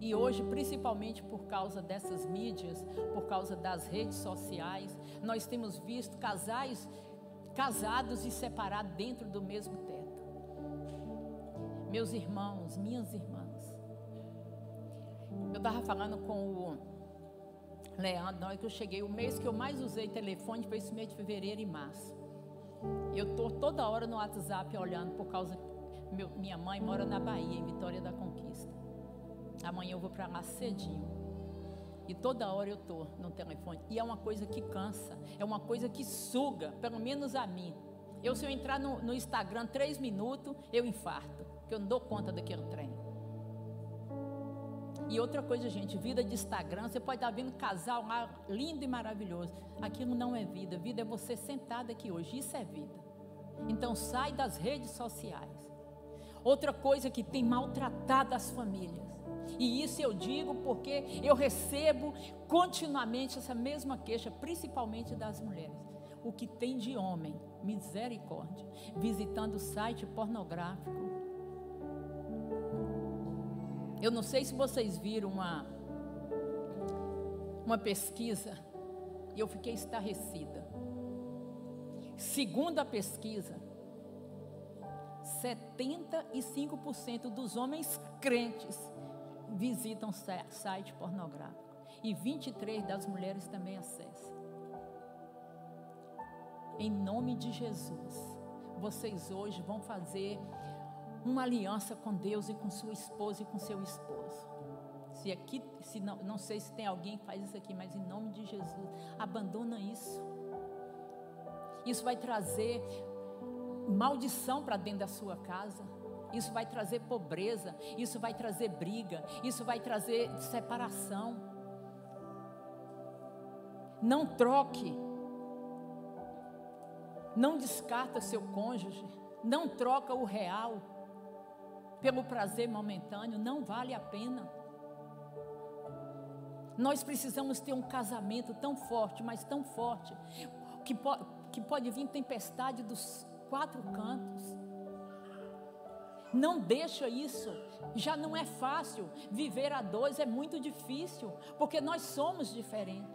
E hoje, principalmente por causa dessas mídias, por causa das redes sociais, nós temos visto casais casados e separados dentro do mesmo teto. Meus irmãos, minhas irmãs, eu estava falando com o Leandro, na hora que eu cheguei, o mês que eu mais usei telefone foi esse mês de fevereiro e março. Eu estou toda hora no WhatsApp olhando, por causa minha mãe mora na Bahia, em Vitória da Conquista. Amanhã eu vou para lá cedinho. E toda hora eu estou no telefone. E é uma coisa que cansa, é uma coisa que suga, pelo menos a mim. Se eu entrar no Instagram 3 minutos, eu infarto, porque eu não dou conta daquele trem. E outra coisa, gente, vida de Instagram, você pode estar vendo casal lá, lindo e maravilhoso. Aquilo não é vida, vida é você sentada aqui hoje, isso é vida. Então sai das redes sociais. Outra coisa que tem maltratado as famílias, e isso eu digo porque eu recebo continuamente essa mesma queixa, principalmente das mulheres. O que tem de homem, misericórdia, visitando o site pornográfico. Eu não sei se vocês viram uma pesquisa, e eu fiquei estarrecida. Segundo a pesquisa, 75% dos homens crentes visitam site pornográfico. E 23% das mulheres também acessam. Em nome de Jesus, vocês hoje vão fazer uma aliança com Deus e com sua esposa e com seu esposo. Não sei se tem alguém que faz isso aqui, mas em nome de Jesus, abandona isso. Isso vai trazer maldição para dentro da sua casa. Isso vai trazer pobreza, isso vai trazer briga, isso vai trazer separação. Não troque, não descarta seu cônjuge, não troca o real pelo prazer momentâneo, não vale a pena. Nós precisamos ter um casamento tão forte, mas tão forte, que pode vir tempestade dos 4 cantos. Não deixa isso. Já não é fácil viver a 2, é muito difícil, porque nós somos diferentes.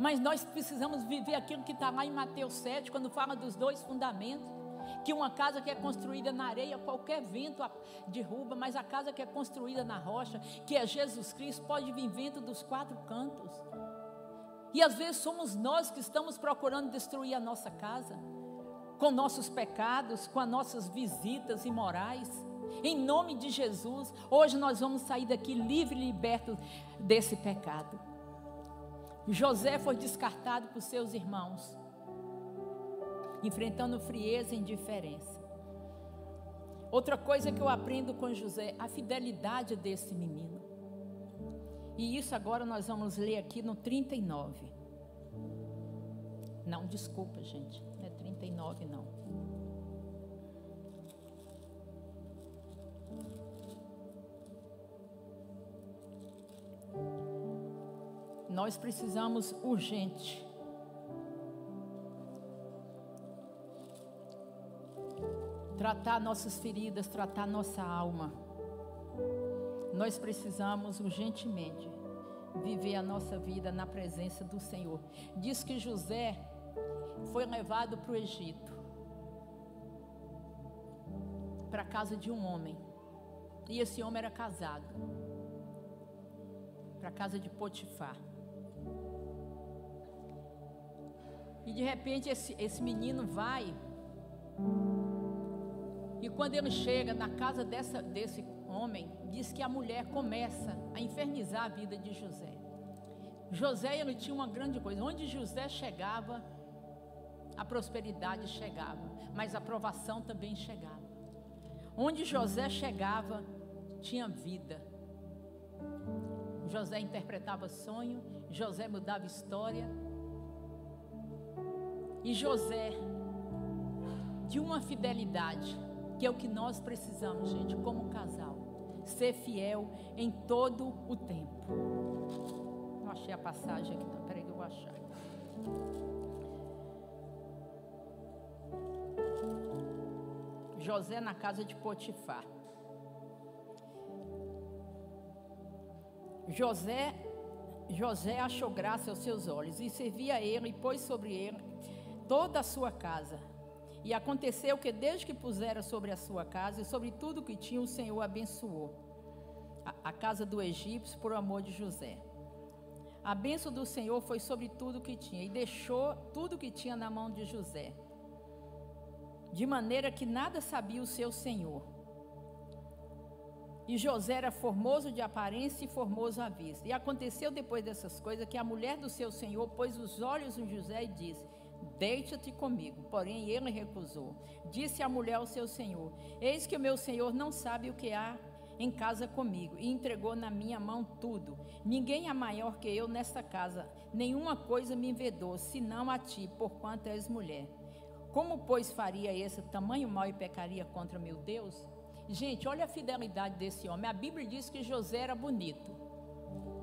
Mas nós precisamos viver aquilo que está lá em Mateus 7, quando fala dos 2 fundamentos. Que uma casa que é construída na areia, qualquer vento derruba, mas a casa que é construída na rocha, que é Jesus Cristo, pode vir vento dos 4 cantos. E às vezes somos nós que estamos procurando destruir a nossa casa, com nossos pecados, com as nossas visitas imorais. Em nome de Jesus, hoje nós vamos sair daqui livre e liberto desse pecado. José foi descartado por seus irmãos, enfrentando frieza e indiferença. Outra coisa que eu aprendo com José, a fidelidade desse menino. E isso agora nós vamos ler aqui no 39. Não, desculpa, gente, não é 39 não. Nós precisamos urgente tratar nossas feridas, tratar nossa alma. Nós precisamos urgentemente viver a nossa vida na presença do Senhor. Diz que José foi levado para o Egito, para a casa de um homem, e esse homem era casado, para a casa de Potifar. E de repente esse menino vai, e quando ele chega na casa desse homem, diz que a mulher começa a infernizar a vida de José. José, ele tinha uma grande coisa. Onde José chegava, a prosperidade chegava, mas a provação também chegava. Onde José chegava, tinha vida. José interpretava sonho, José mudava história. E José, de uma fidelidade, que é o que nós precisamos, gente, como casal, ser fiel em todo o tempo. Não achei a passagem aqui, não. Peraí que eu vou achar. José na casa de Potifar. José achou graça aos seus olhos e servia a ele e pôs sobre ele toda a sua casa. E aconteceu que desde que pusera sobre a sua casa e sobre tudo que tinha, o Senhor abençoou a casa do egípcio por amor de José. A bênção do Senhor foi sobre tudo que tinha e deixou tudo que tinha na mão de José, de maneira que nada sabia o seu senhor. E José era formoso de aparência e formoso à vista. E aconteceu depois dessas coisas que a mulher do seu senhor pôs os olhos em José e disse: deita-te comigo. Porém ele recusou. Disse a mulher ao seu senhor: eis que o meu senhor não sabe o que há em casa comigo, e entregou na minha mão tudo. Ninguém é maior que eu nesta casa, nenhuma coisa me vedou, senão a ti, porquanto és mulher. Como, pois, faria esse tamanho mal e pecaria contra meu Deus? Gente, olha a fidelidade desse homem. A Bíblia diz que José era bonito,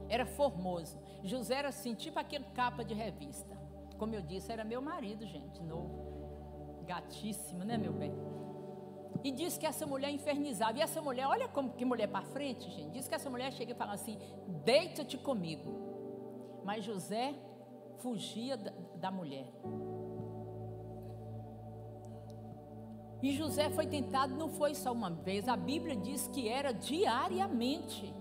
era formoso. José era assim, tipo aquele capa de revista. Como eu disse, era meu marido, gente, novo, gatíssimo, né, meu bem? E diz que essa mulher infernizava. E essa mulher, olha como que mulher para frente, gente. Diz que essa mulher chega e fala assim: deita-te comigo. Mas José fugia da mulher. E José foi tentado, não foi só uma vez. A Bíblia diz que era diariamente.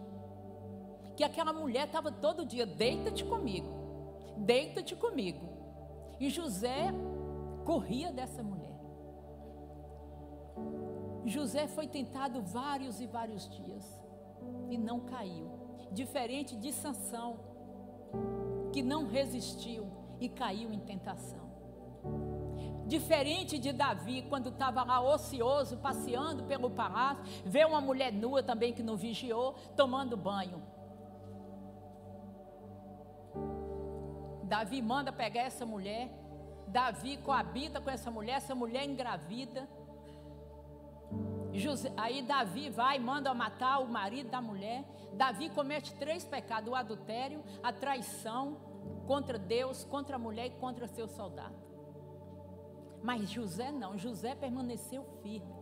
Que aquela mulher estava todo dia: deita-te comigo, deita-te comigo. E José corria dessa mulher. José foi tentado vários e vários dias e não caiu. Diferente de Sansão, que não resistiu e caiu em tentação. Diferente de Davi, quando estava lá ocioso, passeando pelo palácio, vê uma mulher nua também que não vigiou, tomando banho. Davi manda pegar essa mulher, Davi coabita com essa mulher engravida. Aí Davi vai e manda matar o marido da mulher. Davi comete 3 pecados: o adultério, a traição contra Deus, contra a mulher e contra seu soldado. Mas José não, José permaneceu firme.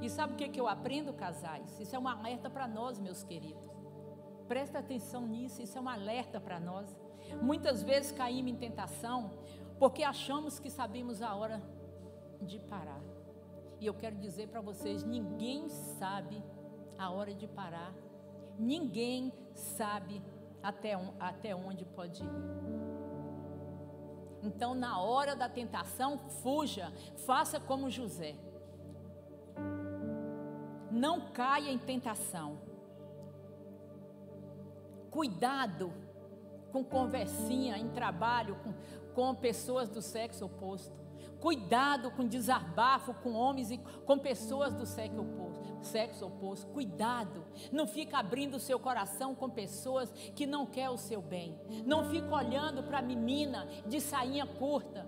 E sabe o que eu aprendo, casais? Isso é um alerta para nós, meus queridos. Presta atenção nisso, isso é um alerta para nós. Muitas vezes caímos em tentação porque achamos que sabemos a hora de parar. E eu quero dizer para vocês: ninguém sabe a hora de parar. Ninguém sabe até onde pode ir. Então, na hora da tentação, fuja, faça como José. Não caia em tentação. Cuidado com conversinha em trabalho com pessoas do sexo oposto. Cuidado com desabafo com homens e com pessoas do sexo oposto. Cuidado, não fica abrindo o seu coração com pessoas que não querem o seu bem. Não fica olhando para a menina de sainha curta.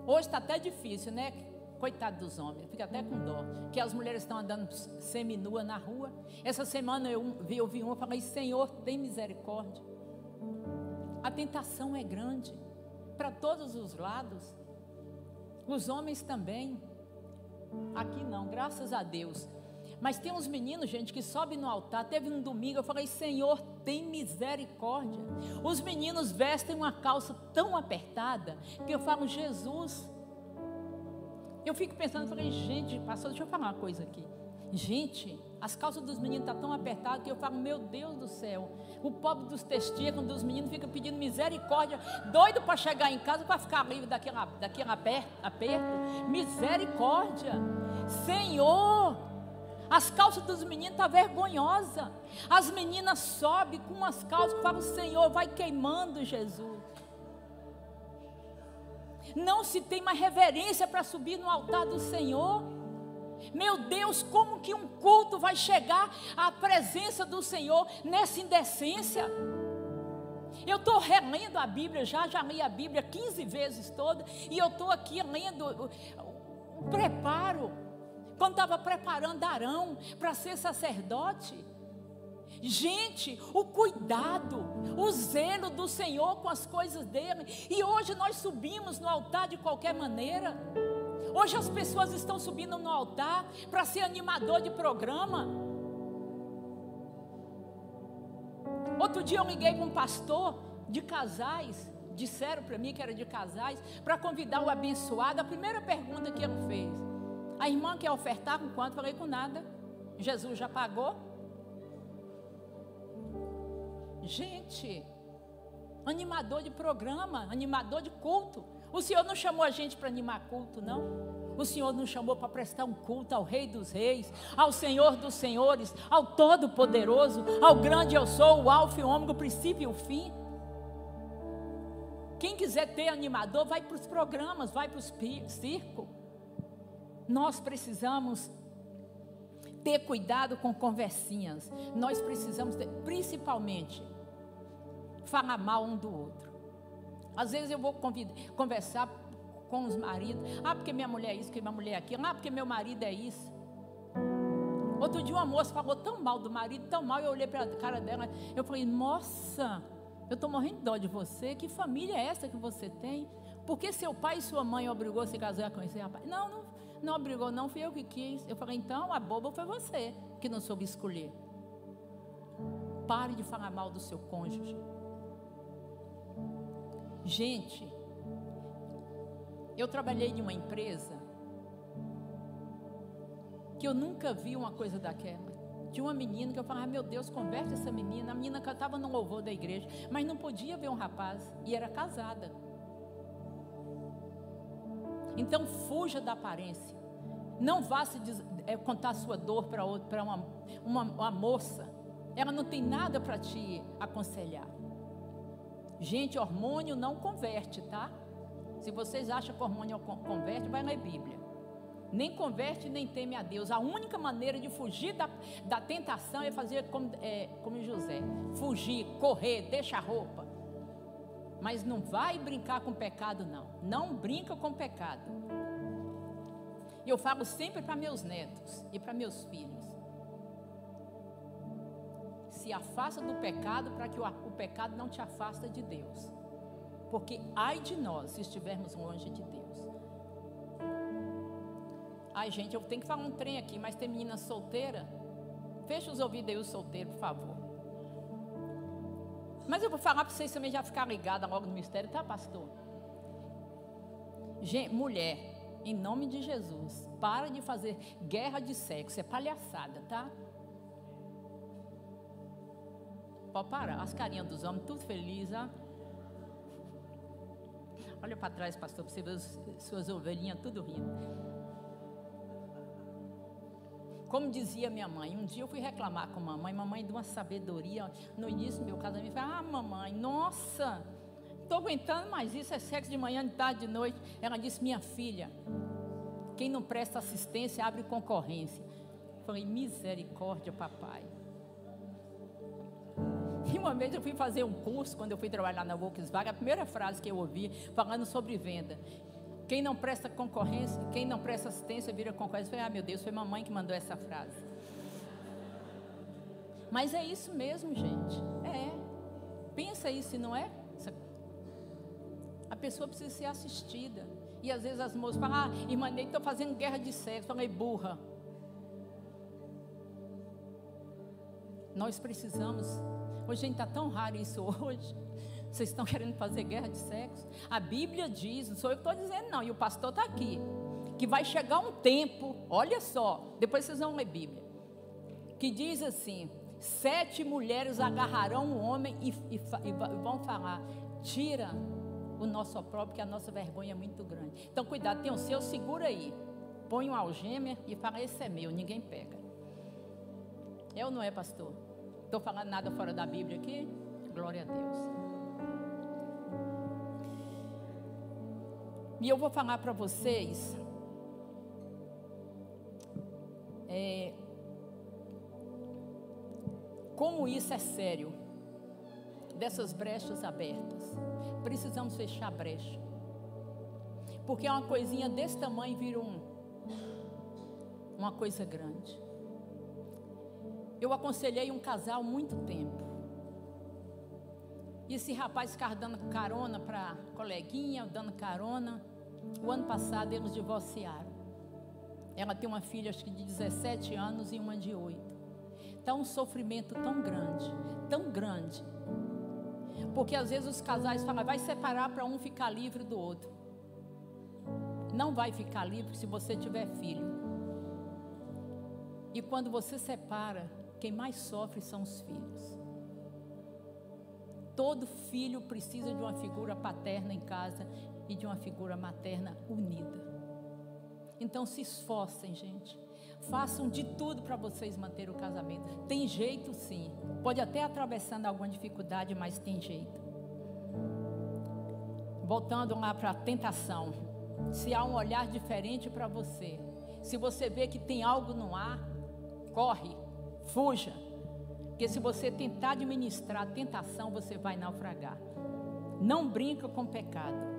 Hoje está até difícil, né? Coitado dos homens, fica até com dó, que as mulheres estão andando seminua na rua. Essa semana eu vi uma e falei: Senhor, tem misericórdia. A tentação é grande para todos os lados. Os homens também. Aqui não, graças a Deus. Mas tem uns meninos, gente, que sobem no altar. Teve um domingo, eu falei: Senhor, tem misericórdia. Os meninos vestem uma calça tão apertada que eu falo: Jesus. Eu fico pensando, falei: gente, pastor, deixa eu falar uma coisa aqui. Gente, as calças dos meninos estão tão apertadas que eu falo: meu Deus do céu. O pobre dos testículos dos meninos fica pedindo misericórdia, doido para chegar em casa para ficar livre daquele aperto. Misericórdia. Senhor, As calças dos meninos estão vergonhosas. As meninas sobem com as calças, falam: Senhor, vai queimando, Jesus. Não se tem mais reverência para subir no altar do Senhor. Meu Deus, como que um culto vai chegar à presença do Senhor nessa indecência? Eu estou relendo a Bíblia, já li a Bíblia 15 vezes toda, e eu estou aqui lendo o preparo, quando estava preparando Arão para ser sacerdote. Gente, o cuidado, o zelo do Senhor com as coisas dele. E hoje nós subimos no altar de qualquer maneira. Hoje as pessoas estão subindo no altar para ser animador de programa. Outro dia eu liguei para um pastor de casais, disseram para mim que era de casais, para convidar o abençoado. A primeira pergunta que ele fez: a irmã quer ofertar com quanto? Falei: com nada. Jesus já pagou. Gente, animador de programa, animador de culto. O Senhor não chamou a gente para animar culto, não. O Senhor nos chamou para prestar um culto ao Rei dos Reis, ao Senhor dos Senhores, ao Todo-Poderoso, ao grande eu sou, o Alfa e o Ômega, o princípio e o fim. Quem quiser ter animador, vai para os programas, vai para os circos. Nós precisamos ter cuidado com conversinhas. Nós precisamos ter, principalmente, falar mal um do outro. Às vezes eu vou conversar com os maridos: ah, porque minha mulher é isso, porque minha mulher é aquilo, ah, porque meu marido é isso. Outro dia uma moça falou tão mal do marido, tão mal, eu olhei para a cara dela, eu falei: nossa, eu estou morrendo de dó de você. Que família é essa que você tem? Porque seu pai e sua mãe obrigou a se casar com esse rapaz? Não obrigou, não, fui eu que quis. Eu falei: então a boba foi você que não soube escolher. Pare de falar mal do seu cônjuge. Gente, eu trabalhei em uma empresa que eu nunca vi uma coisa daquela. Tinha uma menina que eu falava: meu Deus, converte essa menina. A menina cantava no louvor da igreja, mas não podia ver um rapaz, e era casada. Então fuja da aparência. Não vá contar a sua dor para uma moça. Ela não tem nada para te aconselhar. Gente, hormônio não converte, tá? Se vocês acham que hormônio converte, vai ler Bíblia. Nem converte, nem teme a Deus. A única maneira de fugir da tentação é fazer como José: fugir, correr, deixa a roupa. Mas não vai brincar com pecado, não. Não brinca com pecado. E eu falo sempre para meus netos e para meus filhos: se afasta do pecado, para que o pecado não te afasta de Deus. Porque ai de nós se estivermos longe de Deus. Ai, gente, eu tenho que falar um trem aqui, mas tem menina solteira. Fecha os ouvidos aí, os solteiros, por favor. Mas eu vou falar para vocês também já ficar ligada logo no mistério, tá, pastor? Gente, mulher, em nome de Jesus, para de fazer guerra de sexo, é palhaçada, tá? Pode parar. As carinhas dos homens, tudo feliz, ó. Olha para trás, pastor, para você ver suas ovelhinhas tudo rindo. Como dizia minha mãe, um dia eu fui reclamar com a mamãe de uma sabedoria. No início do meu casamento, eu falei: ah, mamãe, nossa, estou aguentando mais isso, é sexo de manhã, de tarde, de noite. Ela disse: minha filha, quem não presta assistência abre concorrência. Eu falei: misericórdia, papai. E uma vez eu fui fazer um curso, quando eu fui trabalhar na Volkswagen, a primeira frase que eu ouvi, falando sobre venda: quem não presta concorrência, quem não presta assistência vira concorrência. Eu falei: ah, meu Deus, foi mamãe que mandou essa frase. Mas é isso mesmo, gente. Pensa isso, se não é? A pessoa precisa ser assistida. E às vezes as moças falam: ah, irmã, nem estou fazendo guerra de sexo. Eu falei: burra. Nós precisamos. Hoje, gente, está tão raro isso hoje. Vocês estão querendo fazer guerra de sexo? A Bíblia diz, não sou eu que estou dizendo não, e o pastor está aqui, que vai chegar um tempo, olha só, depois vocês vão ler Bíblia, que diz assim: 7 mulheres agarrarão um homem e vão falar: tira o nosso opróbrio, porque a nossa vergonha é muito grande. Então cuidado, tem o seu, segura aí, põe uma algema e fala: esse é meu, ninguém pega. É ou não é, pastor? Estou falando nada fora da Bíblia aqui? Glória a Deus. E eu vou falar para vocês como isso é sério, dessas brechas abertas. Precisamos fechar a brecha, porque uma coisinha desse tamanho vira uma coisa grande. Eu aconselhei um casal há muito tempo, e esse rapaz ficava dando carona para coleguinha, dando carona. O ano passado eles divorciaram. Ela tem uma filha, acho que de 17 anos e uma de 8. Está um sofrimento tão grande. Porque às vezes os casais falam, vai separar para um ficar livre do outro. Não vai ficar livre se você tiver filho. E quando você separa, quem mais sofre são os filhos. Todo filho precisa de uma figura paterna em casa e de uma figura materna unida. Então se esforcem, gente. Façam de tudo para vocês manterem o casamento. Tem jeito sim. Pode até atravessando alguma dificuldade, mas tem jeito. Voltando lá para a tentação. Se há um olhar diferente para você, se você vê que tem algo no ar, corre, fuja. Porque se você tentar administrar a tentação, você vai naufragar. Não brinca com o pecado.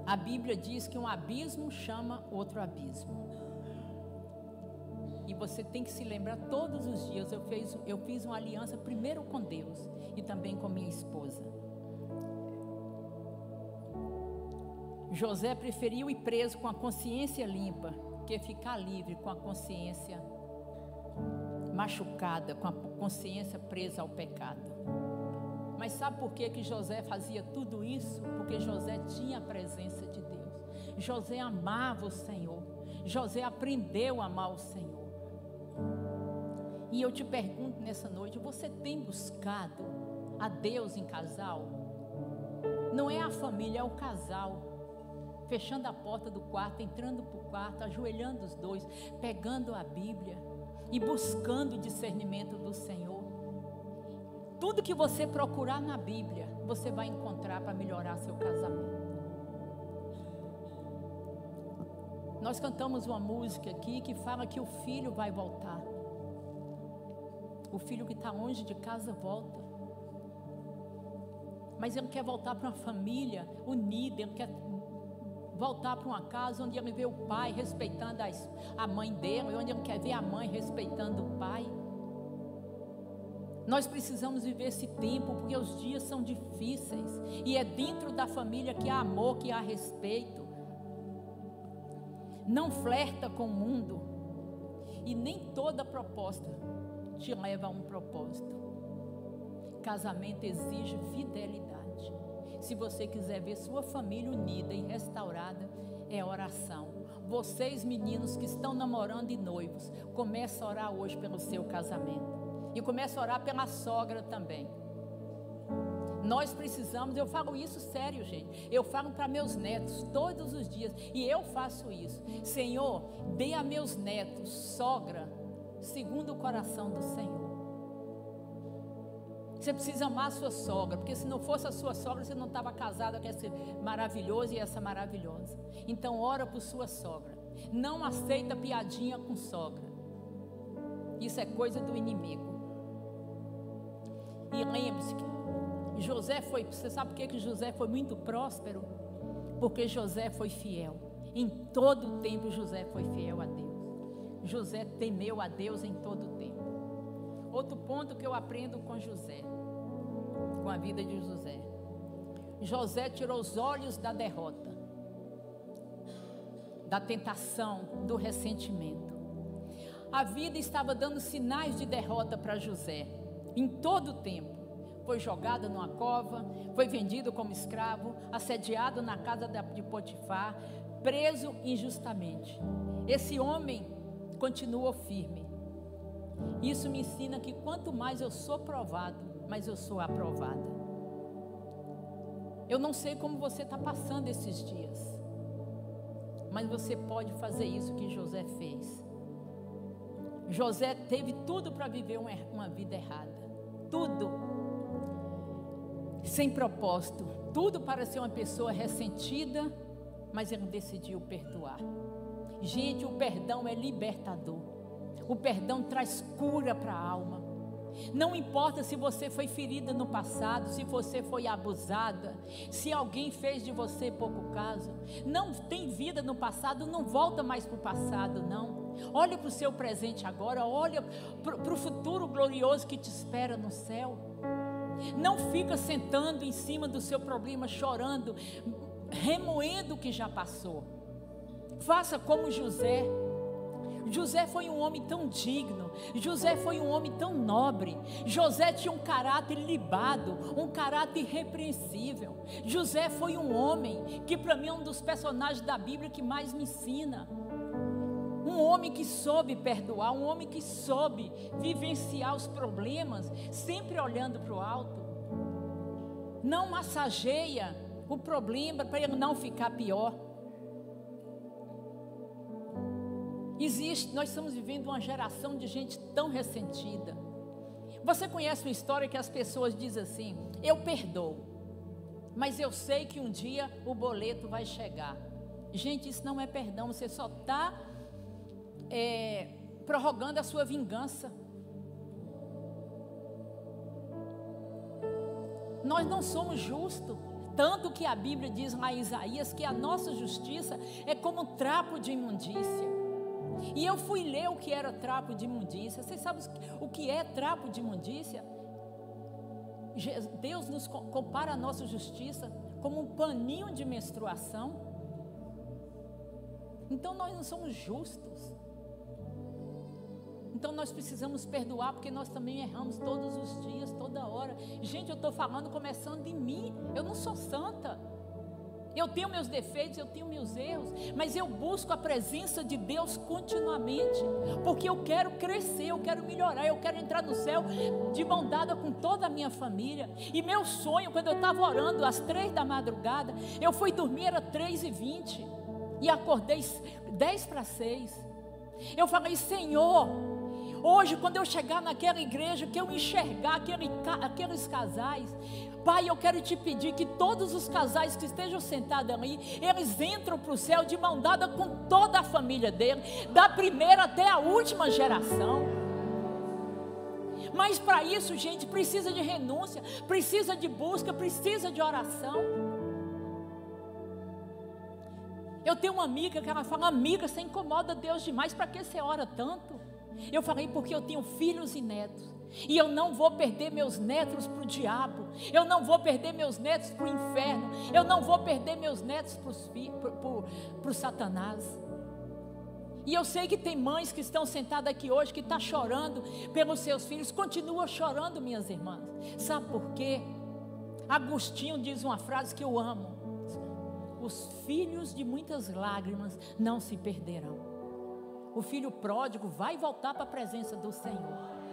A Bíblia diz que um abismo chama outro abismo. E você tem que se lembrar todos os dias. Eu fiz uma aliança primeiro com Deus e também com minha esposa. José preferiu ir preso com a consciência limpa que ficar livre com a consciência machucada, com a consciência presa ao pecado. Mas sabe por que José fazia tudo isso? Porque José tinha a presença de Deus. José amava o Senhor. José aprendeu a amar o Senhor. E eu te pergunto nessa noite, você tem buscado a Deus em casal? Não é a família, é o casal. Fechando a porta do quarto, entrando para o quarto, ajoelhando os dois, pegando a Bíblia e buscando o discernimento do Senhor. Tudo que você procurar na Bíblia, você vai encontrar para melhorar seu casamento. Nós cantamos uma música aqui que fala que o filho vai voltar. O filho que está longe de casa volta. Mas ele quer voltar para uma família unida, ele quer voltar para uma casa onde ele vê o pai respeitando a mãe dele, onde ele quer ver a mãe respeitando o pai. Nós precisamos viver esse tempo, porque os dias são difíceis, e é dentro da família que há amor, que há respeito. Não flerta com o mundo, e nem toda proposta te leva a um propósito. Casamento exige fidelidade. Se você quiser ver sua família unida e restaurada, é oração. Vocês meninos que estão namorando e noivos, comece a orar hoje pelo seu casamento. E comece a orar pela sogra também. Nós precisamos, eu falo isso sério, gente. Eu falo para meus netos todos os dias. E eu faço isso. Senhor, dê a meus netos sogra segundo o coração do Senhor. Você precisa amar a sua sogra, porque se não fosse a sua sogra, você não estava casada com esse maravilhoso e essa maravilhosa. Então ora por sua sogra. Não aceita piadinha com sogra. Isso é coisa do inimigo. E lembre-se que José foi, você sabe por que José foi muito próspero? Porque José foi fiel. Em todo o tempo José foi fiel a Deus. José temeu a Deus em todo o tempo. Outro ponto que eu aprendo com José, com a vida de José. José tirou os olhos da derrota, da tentação, do ressentimento. A vida estava dando sinais de derrota para José. Em todo o tempo. Foi jogado numa cova, foi vendido como escravo, assediado na casa de Potifar, preso injustamente. Esse homem continuou firme. Isso me ensina que quanto mais eu sou provado, mais eu sou aprovada. Eu não sei como você está passando esses dias, mas você pode fazer isso que José fez. José teve tudo para viver uma vida errada. Tudo. Sem propósito. Tudo para ser uma pessoa ressentida, mas ele decidiu perdoar. Gente, o perdão é libertador. O perdão traz cura para a alma. Não importa se você foi ferida no passado, se você foi abusada, se alguém fez de você pouco caso. Não tem vida no passado, não volta mais para o passado, não. Olha para o seu presente agora, olha para o futuro glorioso que te espera no céu. Não fica sentando em cima do seu problema, chorando, remoendo o que já passou. Faça como José. José foi um homem tão digno, José foi um homem tão nobre, José tinha um caráter libado, um caráter irrepreensível. José foi um homem que para mim é um dos personagens da Bíblia que mais me ensina. Um homem que soube perdoar, um homem que soube vivenciar os problemas, sempre olhando para o alto. Não massageia o problema para ele não ficar pior. Nós estamos vivendo uma geração de gente tão ressentida. Você conhece uma história que as pessoas dizem assim: eu perdoo, mas eu sei que um dia o boleto vai chegar. Gente, isso não é perdão, você só está prorrogando a sua vingança. Nós não somos justos, tanto que a Bíblia diz lá em Isaías que a nossa justiça é como um trapo de imundícia. E eu fui ler o que era trapo de imundícia. Vocês sabem o que é trapo de imundícia? Deus nos compara a nossa justiça como um paninho de menstruação. Então nós não somos justos. Então nós precisamos perdoar, porque nós também erramos todos os dias, toda hora. Gente, eu estou falando começando em mim. Eu não sou santa. Eu tenho meus defeitos, eu tenho meus erros, mas eu busco a presença de Deus continuamente, porque eu quero crescer, eu quero melhorar, eu quero entrar no céu de mão dada com toda a minha família. E meu sonho, quando eu estava orando às 3 da madrugada, eu fui dormir, era 3h20, e acordei 5:50. Eu falei: Senhor, hoje quando eu chegar naquela igreja, que eu enxergar aqueles casais, Pai, eu quero te pedir que todos os casais que estejam sentados ali, eles entram para o céu de mão dada com toda a família dele, da primeira até a última geração. Mas para isso, gente, precisa de renúncia, precisa de busca, precisa de oração. Eu tenho uma amiga que ela fala: amiga, você incomoda Deus demais, para que você ora tanto? Eu falei: porque eu tenho filhos e netos, e eu não vou perder meus netos para o diabo, eu não vou perder meus netos para o inferno, eu não vou perder meus netos para o Satanás. E eu sei que tem mães que estão sentadas aqui hoje, que estão chorando pelos seus filhos. Continua chorando, minhas irmãs. Sabe por quê? Agostinho diz uma frase que eu amo: os filhos de muitas lágrimas não se perderão. O filho pródigo vai voltar para a presença do Senhor.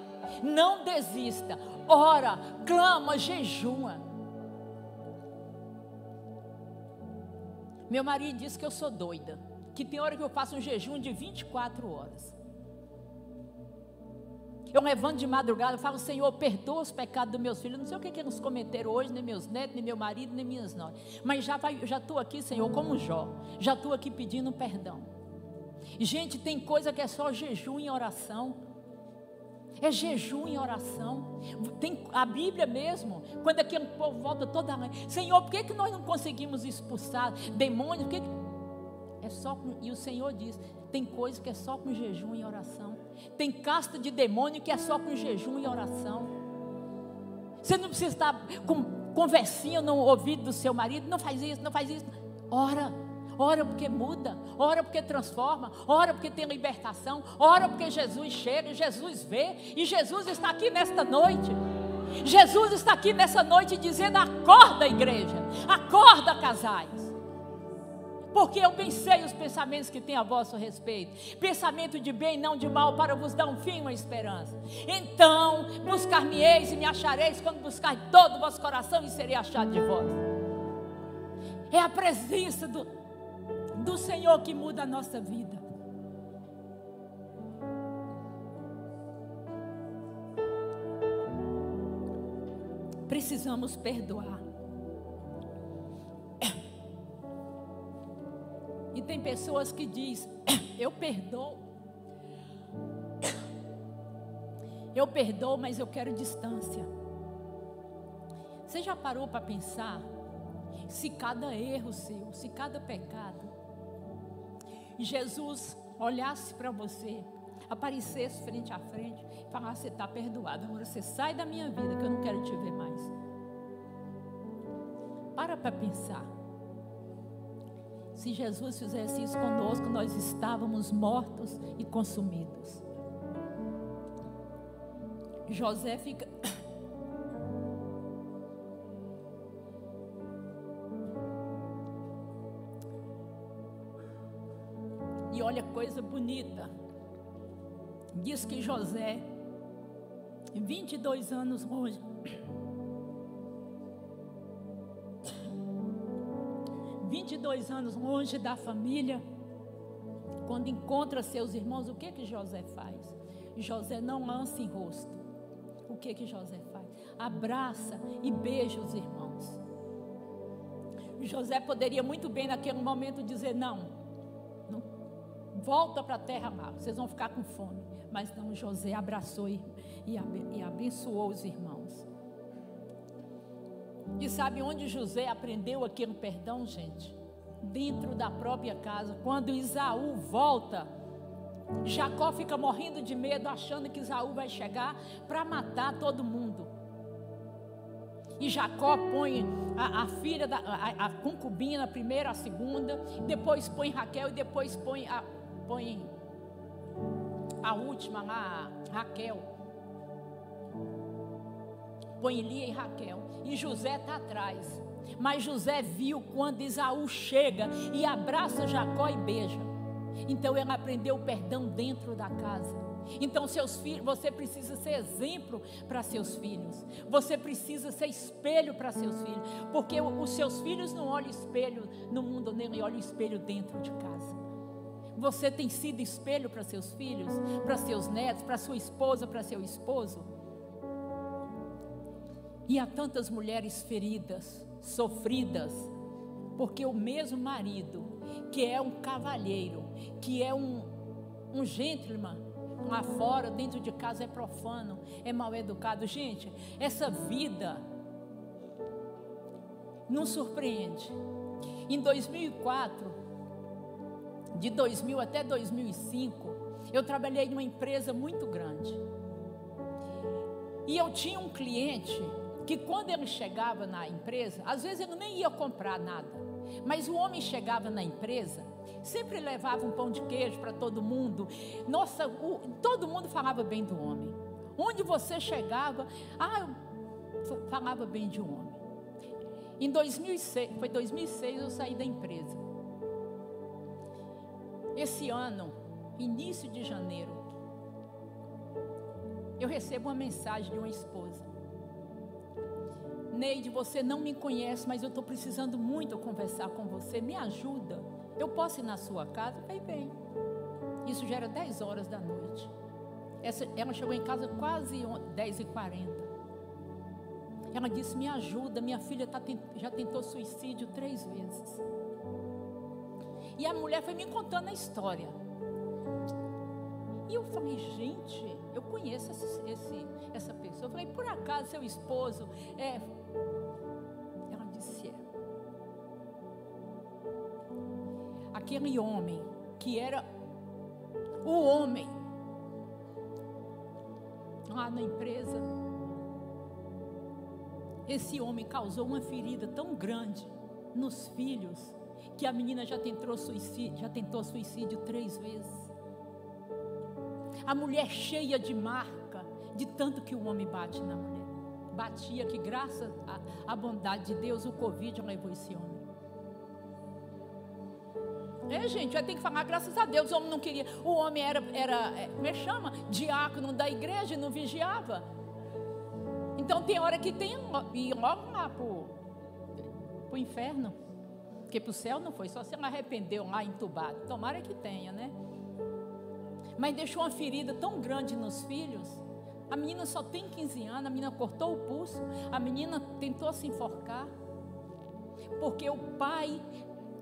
Não desista, ora, clama, jejua. Meu marido disse que eu sou doida, que tem hora que eu faço um jejum de 24 horas. Eu levanto de madrugada e falo: Senhor, perdoa os pecados dos meus filhos. Não sei o que eles cometeram hoje, nem meus netos, nem meu marido, nem minhas noras. Mas já estou aqui, Senhor, como Jó. Já estou aqui pedindo perdão. Gente, tem coisa que é só jejum e oração. É jejum e oração. Tem a Bíblia mesmo, quando aquele povo volta toda noite: Senhor, por que nós não conseguimos expulsar demônios? É só e o Senhor diz: tem coisa que é só com jejum e oração. Tem casta de demônio que é só com jejum e oração. Você não precisa estar com conversinha no ouvido do seu marido: não faz isso, não faz isso. Ora porque muda, ora porque transforma, ora porque tem libertação, ora porque Jesus chega, Jesus vê, e Jesus está aqui nesta noite. Jesus está aqui nessa noite dizendo: acorda, igreja, acorda, casais. Porque eu bem sei os pensamentos que tem a vosso respeito, pensamento de bem, não de mal, para vos dar um fim e uma esperança. Então buscar-me-eis e me achareis, quando buscar todo o vosso coração, e serei achado de vós. É a presença do Senhor que muda a nossa vida. precisamos perdoar. E tem pessoas que dizem, eu perdoo, mas eu quero distância. Você já parou para pensar se cada erro seu, se cada pecado, Jesus olhasse para você, aparecesse frente a frente e falasse, você está perdoado, agora você sai da minha vida que eu não quero te ver mais. Para pensar. Se Jesus fizesse isso conosco, nós estávamos mortos e consumidos. José fica... E olha que coisa bonita. Diz que José, 22 anos longe, 22 anos longe da família, quando encontra seus irmãos, o que José faz? José não lança em rosto. O que José faz? Abraça e beija os irmãos. José poderia muito bem naquele momento dizer, não, volta para a terra lá, vocês vão ficar com fome. Mas não, José abraçou e abençoou os irmãos. E sabe onde José aprendeu aquele perdão, gente? Dentro da própria casa. Quando Esaú volta, Jacó fica morrendo de medo, achando que Esaú vai chegar para matar todo mundo. E Jacó põe a filha, a concubina, a primeira, a segunda, depois põe Raquel e depois põe a última lá, Raquel. Põe Lia e Raquel. E José está atrás. Mas José viu quando Esaú chega e abraça Jacó e beija. Então ele aprendeu o perdão dentro da casa. Então seus filhos, você precisa ser exemplo para seus filhos. Você precisa ser espelho para seus filhos. Porque os seus filhos não olham espelho no mundo, nem olham espelho dentro de casa. Você tem sido espelho para seus filhos, para seus netos, para sua esposa, para seu esposo. E há tantas mulheres feridas, sofridas, porque o mesmo marido, que é um cavalheiro, que é um gentleman, lá fora, dentro de casa é profano, é mal educado. Gente, essa vida não surpreende. Em 2004, de 2000 até 2005, eu trabalhei numa empresa muito grande. E eu tinha um cliente que quando ele chegava na empresa, às vezes ele nem ia comprar nada, mas o homem chegava na empresa, sempre levava um pão de queijo para todo mundo. Nossa, todo mundo falava bem do homem. Onde você chegava, falava bem de um homem. Em 2006, foi 2006 eu saí da empresa. Esse ano, início de janeiro, eu recebo uma mensagem de uma esposa. Neide, você não me conhece, mas eu estou precisando muito conversar com você, me ajuda, eu posso ir na sua casa? Eu falei, bem. Isso já era 10 horas da noite. Ela chegou em casa quase 10h40. Ela disse, me ajuda, minha filha já tentou suicídio 3 vezes. E a mulher foi me contando a história. E eu falei, gente, eu conheço essa pessoa. Eu falei, por acaso seu esposo é... Ela disse, é. Aquele homem que era o homem lá na empresa, esse homem causou uma ferida tão grande nos filhos que a menina já tentou suicídio 3 vezes. A mulher cheia de marca, de tanto que o homem bate na mulher. Batia, que graças à bondade de Deus, o Covid levou esse homem. Gente, vai ter que falar, graças a Deus, o homem não queria. O homem era como é que chama? Diácono da igreja e não vigiava. Então tem hora que tem ir logo lá pro inferno. Porque para o céu não foi, só se ela arrependeu lá entubado. Tomara que tenha, né? Mas deixou uma ferida tão grande nos filhos. A menina só tem 15 anos, a menina cortou o pulso, a menina tentou se enforcar. Porque o pai,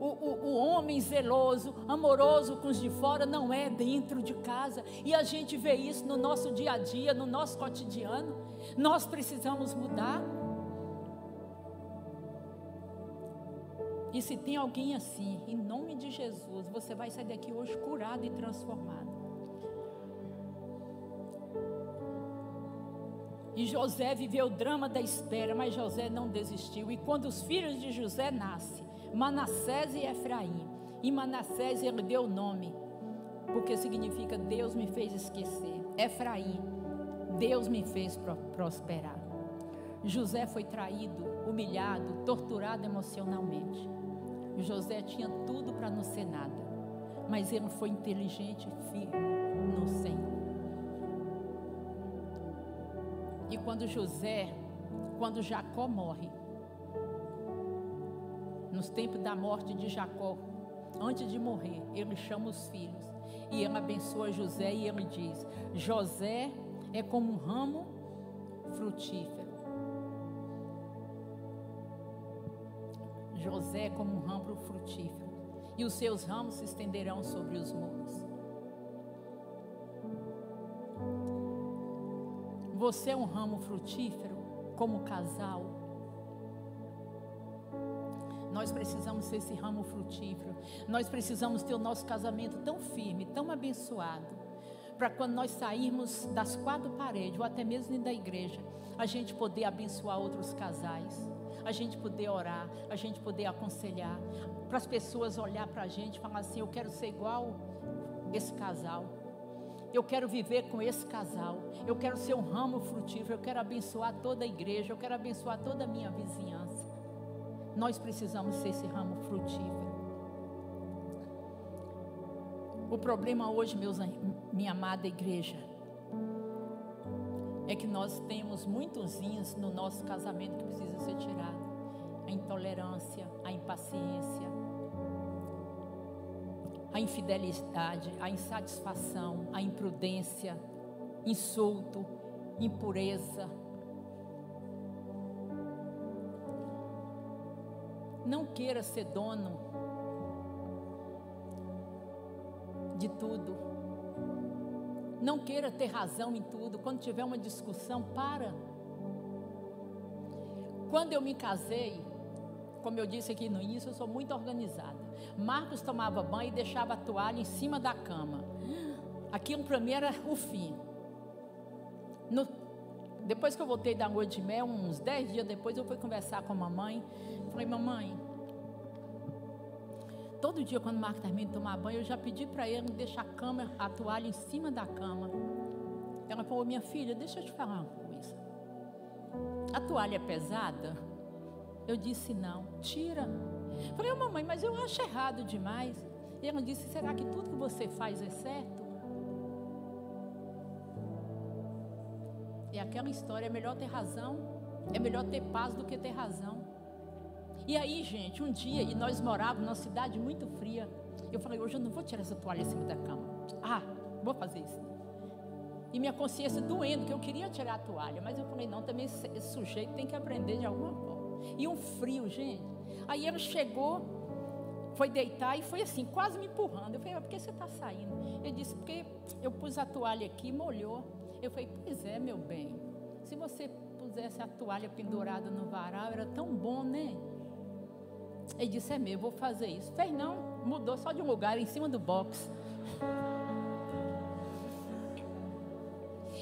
o homem zeloso, amoroso com os de fora, não é dentro de casa. E a gente vê isso no nosso dia a dia, no nosso cotidiano. Nós precisamos mudar. E se tem alguém assim, em nome de Jesus, você vai sair daqui hoje curado e transformado. E José viveu o drama da espera, mas José não desistiu. E quando os filhos de José nascem, Manassés e Efraim, e Manassés ele deu o nome, porque significa Deus me fez esquecer. Efraim, Deus me fez prosperar. José foi traído, humilhado, torturado emocionalmente. José tinha tudo para não ser nada, mas ele foi inteligente e firme no Senhor. E quando Jacó morre, nos tempos da morte de Jacó, antes de morrer, ele chama os filhos e ele abençoa José e ele diz: José é como um ramo frutífero. José é como um ramo frutífero, e os seus ramos se estenderão sobre os muros. Você é um ramo frutífero como casal. Nós precisamos ser esse ramo frutífero. Nós precisamos ter o nosso casamento tão firme, tão abençoado, para quando nós sairmos das quatro paredes, ou até mesmo da igreja, a gente poder abençoar outros casais, a gente poder orar, a gente poder aconselhar, para as pessoas olhar para a gente e falar assim: eu quero ser igual esse casal, eu quero viver com esse casal, eu quero ser um ramo frutífero, eu quero abençoar toda a igreja, eu quero abençoar toda a minha vizinhança. Nós precisamos ser esse ramo frutífero. O problema hoje, minha amada igreja, é que nós temos muitos ins no nosso casamento que precisa ser tirado. A intolerância, a impaciência, a infidelidade, a insatisfação, a imprudência, insulto, impureza. Não queira ser dono de tudo. Não queira ter razão em tudo. Quando tiver uma discussão, para. Quando eu me casei, como eu disse aqui no início, eu sou muito organizada. Marcos tomava banho e deixava a toalha em cima da cama. Aquilo para mim era o fim. Depois que eu voltei da lua de mel, uns 10 dias depois, eu fui conversar com a mamãe. Falei: mamãe, todo dia quando o Marcos termina de tomar banho, eu já pedi para ele deixar a toalha em cima da cama. Ela falou: minha filha, deixa eu te falar uma coisa. A toalha é pesada? Eu disse: não, tira. Falei: mamãe, mas eu acho errado demais. E ela disse: será que tudo que você faz é certo? E aquela história: é melhor ter razão, é melhor ter paz do que ter razão. E aí, gente, um dia, e nós morávamos numa cidade muito fria, eu falei: hoje eu não vou tirar essa toalha em cima da cama. Vou fazer isso. E minha consciência doendo, que eu queria tirar a toalha, mas eu falei: não, também esse sujeito tem que aprender de alguma forma. E um frio, gente. Aí ele chegou, foi deitar e foi assim, quase me empurrando. Eu falei: por que você está saindo? Ele disse: porque eu pus a toalha aqui e molhou. Eu falei: pois é, meu bem, se você pusesse a toalha pendurada no varal, era tão bom, né? Ele disse: é mesmo, vou fazer isso. Fez não, mudou só de um lugar, em cima do box.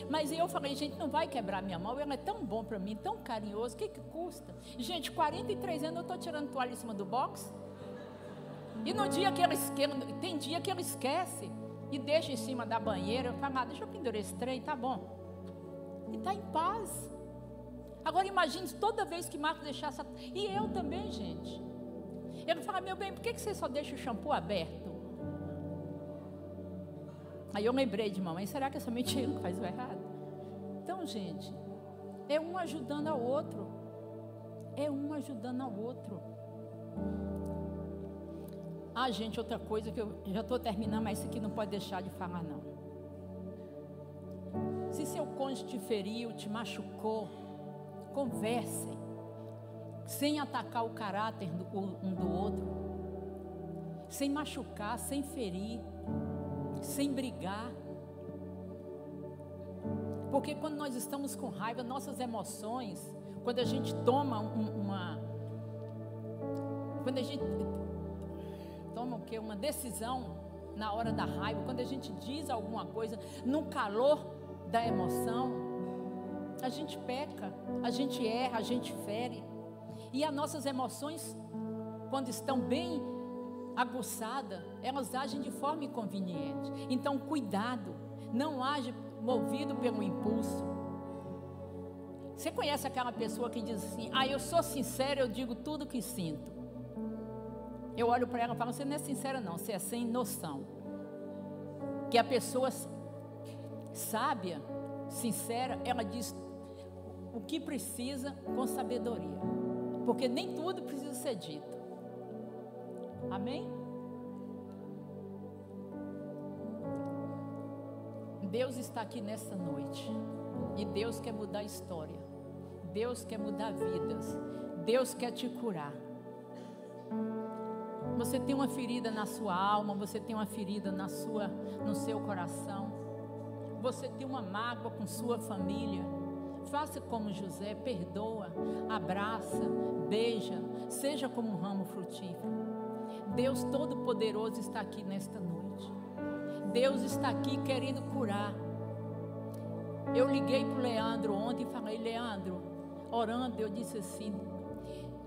Mas eu falei: gente, não vai quebrar minha mão, ele é tão bom para mim, tão carinhoso, o que custa? Gente, 43 anos eu estou tirando toalha em cima do box. E no dia que tem dia que ele esquece e deixa em cima da banheira. Eu falo: deixa eu pendurar esse trem, tá bom. E está em paz. Agora imagine toda vez que Marcos deixasse. E eu também, gente. Ele fala: meu bem, por que você só deixa o shampoo aberto? Aí eu lembrei de mamãe: será que é somente ele que faz o errado? Então, gente, é um ajudando ao outro. É um ajudando ao outro. Gente, outra coisa que eu já estou terminando, mas isso aqui não pode deixar de falar, não. Se seu cônjuge te feriu, te machucou, conversem, sem atacar o caráter um do outro, sem machucar, sem ferir, sem brigar. Porque quando nós estamos com raiva, nossas emoções, quando a gente toma quando a gente toma uma decisão na hora da raiva, quando a gente diz alguma coisa no calor da emoção, a gente peca, a gente erra, a gente fere. E as nossas emoções, quando estão bem aguçadas, elas agem de forma inconveniente. Então, cuidado, não age movido pelo impulso. Você conhece aquela pessoa que diz assim: eu sou sincera, eu digo tudo que sinto. Eu olho para ela e falo: você não é sincera não, você é sem noção. Que a pessoa sábia, sincera, ela diz o que precisa com sabedoria, porque nem tudo precisa ser dito. Amém? Deus está aqui nessa noite, e Deus quer mudar a história, Deus quer mudar vidas, Deus quer te curar. Você tem uma ferida na sua alma, você tem uma ferida no seu coração, você tem uma mágoa com sua família. Faça como José, perdoa, abraça, beija, seja como um ramo frutífero. Deus Todo-Poderoso está aqui nesta noite. Deus está aqui querendo curar. Eu liguei para o Leandro ontem e falei: Leandro, orando, eu disse assim: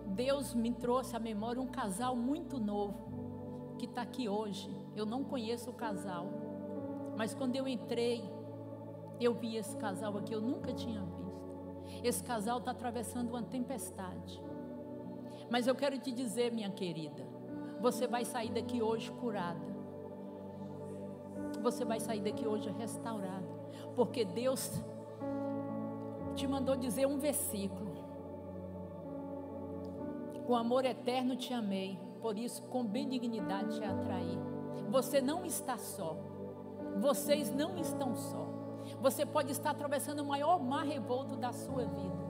Deus me trouxe à memória um casal muito novo que está aqui hoje. Eu não conheço o casal, mas quando eu entrei, eu vi esse casal aqui, eu nunca tinha visto. Esse casal está atravessando uma tempestade, mas eu quero te dizer, minha querida, você vai sair daqui hoje curada, você vai sair daqui hoje restaurada, porque Deus te mandou dizer um versículo: com amor eterno te amei, por isso com benignidade te atraí. Você não está só, vocês não estão só. Você pode estar atravessando o maior mar revolto da sua vida.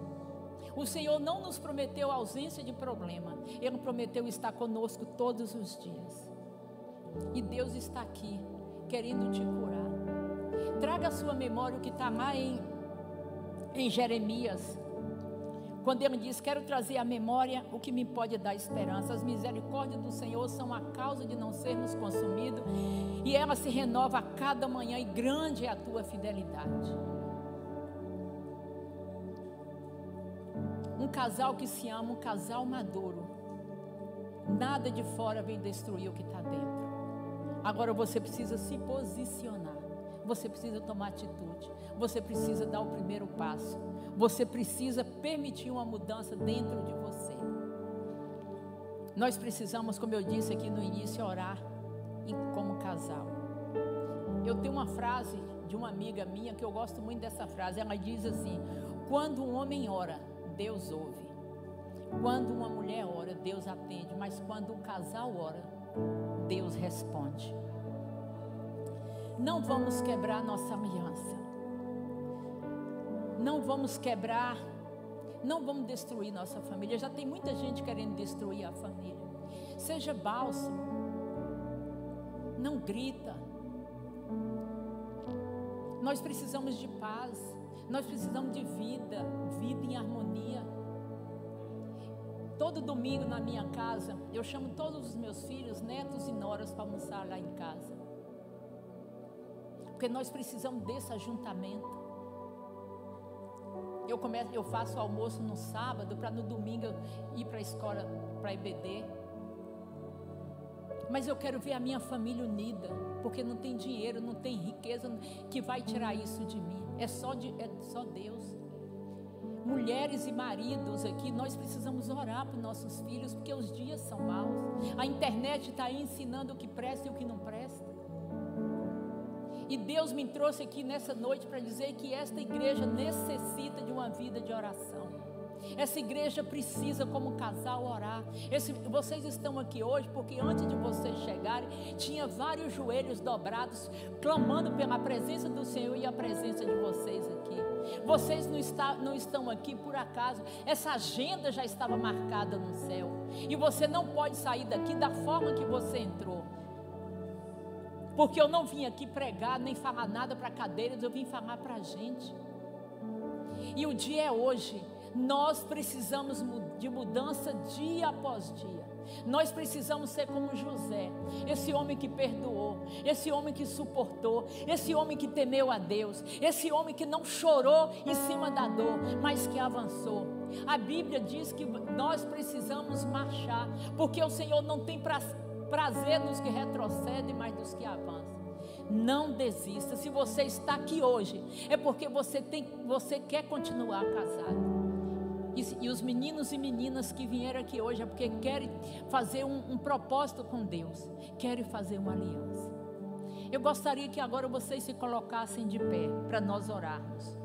O Senhor não nos prometeu ausência de problema, Ele prometeu estar conosco todos os dias. E Deus está aqui querendo te curar. Traga à sua memória o que está lá em Jeremias, quando ele diz: quero trazer à memória o que me pode dar esperança. As misericórdias do Senhor são a causa de não sermos consumidos, e ela se renova a cada manhã, e grande é a tua fidelidade. Um casal que se ama, um casal maduro, nada de fora vem destruir o que está dentro. Agora você precisa se posicionar, você precisa tomar atitude, você precisa dar o primeiro passo, você precisa permitir uma mudança dentro de você. Nós precisamos, como eu disse aqui no início, orar como casal. Eu tenho uma frase de uma amiga minha que eu gosto muito dessa frase. Ela diz assim: quando um homem ora, Deus ouve. Quando uma mulher ora, Deus atende. Mas quando um casal ora, Deus responde. Não vamos quebrar nossa aliança. Não vamos quebrar, não vamos destruir nossa família. Já tem muita gente querendo destruir a família. Seja bálsamo, não grita. Nós precisamos de paz, nós precisamos de vida em harmonia. Todo domingo na minha casa, eu chamo todos os meus filhos, netos e noras para almoçar lá em casa. Porque nós precisamos desse ajuntamento. Eu faço o almoço no sábado, para no domingo ir para a escola, para a EBD. Mas eu quero ver a minha família unida, porque não tem dinheiro, não tem riqueza que vai tirar isso de mim. É só Deus. Mulheres e maridos aqui, nós precisamos orar para os nossos filhos, porque os dias são maus. A internet está aí ensinando o que presta e o que não presta. E Deus me trouxe aqui nessa noite para dizer que esta igreja necessita de uma vida de oração. Essa igreja precisa, como casal, orar. Vocês estão aqui hoje porque antes de vocês chegarem, tinha vários joelhos dobrados, clamando pela presença do Senhor e a presença de vocês aqui. Vocês não estão aqui por acaso. Essa agenda já estava marcada no céu. E você não pode sair daqui da forma que você entrou. Porque eu não vim aqui pregar, nem falar nada para cadeiras, eu vim falar para a gente. E o dia é hoje. Nós precisamos de mudança dia após dia. Nós precisamos ser como José, esse homem que perdoou, esse homem que suportou, esse homem que temeu a Deus, esse homem que não chorou em cima da dor, mas que avançou. A Bíblia diz que nós precisamos marchar, porque o Senhor não tem prazer nos que retrocedem, mas nos que avançam. Não desista. Se você está aqui hoje, é porque você quer continuar casado. E os meninos e meninas que vieram aqui hoje é porque querem fazer um propósito com Deus, querem fazer uma aliança. Eu gostaria que agora vocês se colocassem de pé para nós orarmos.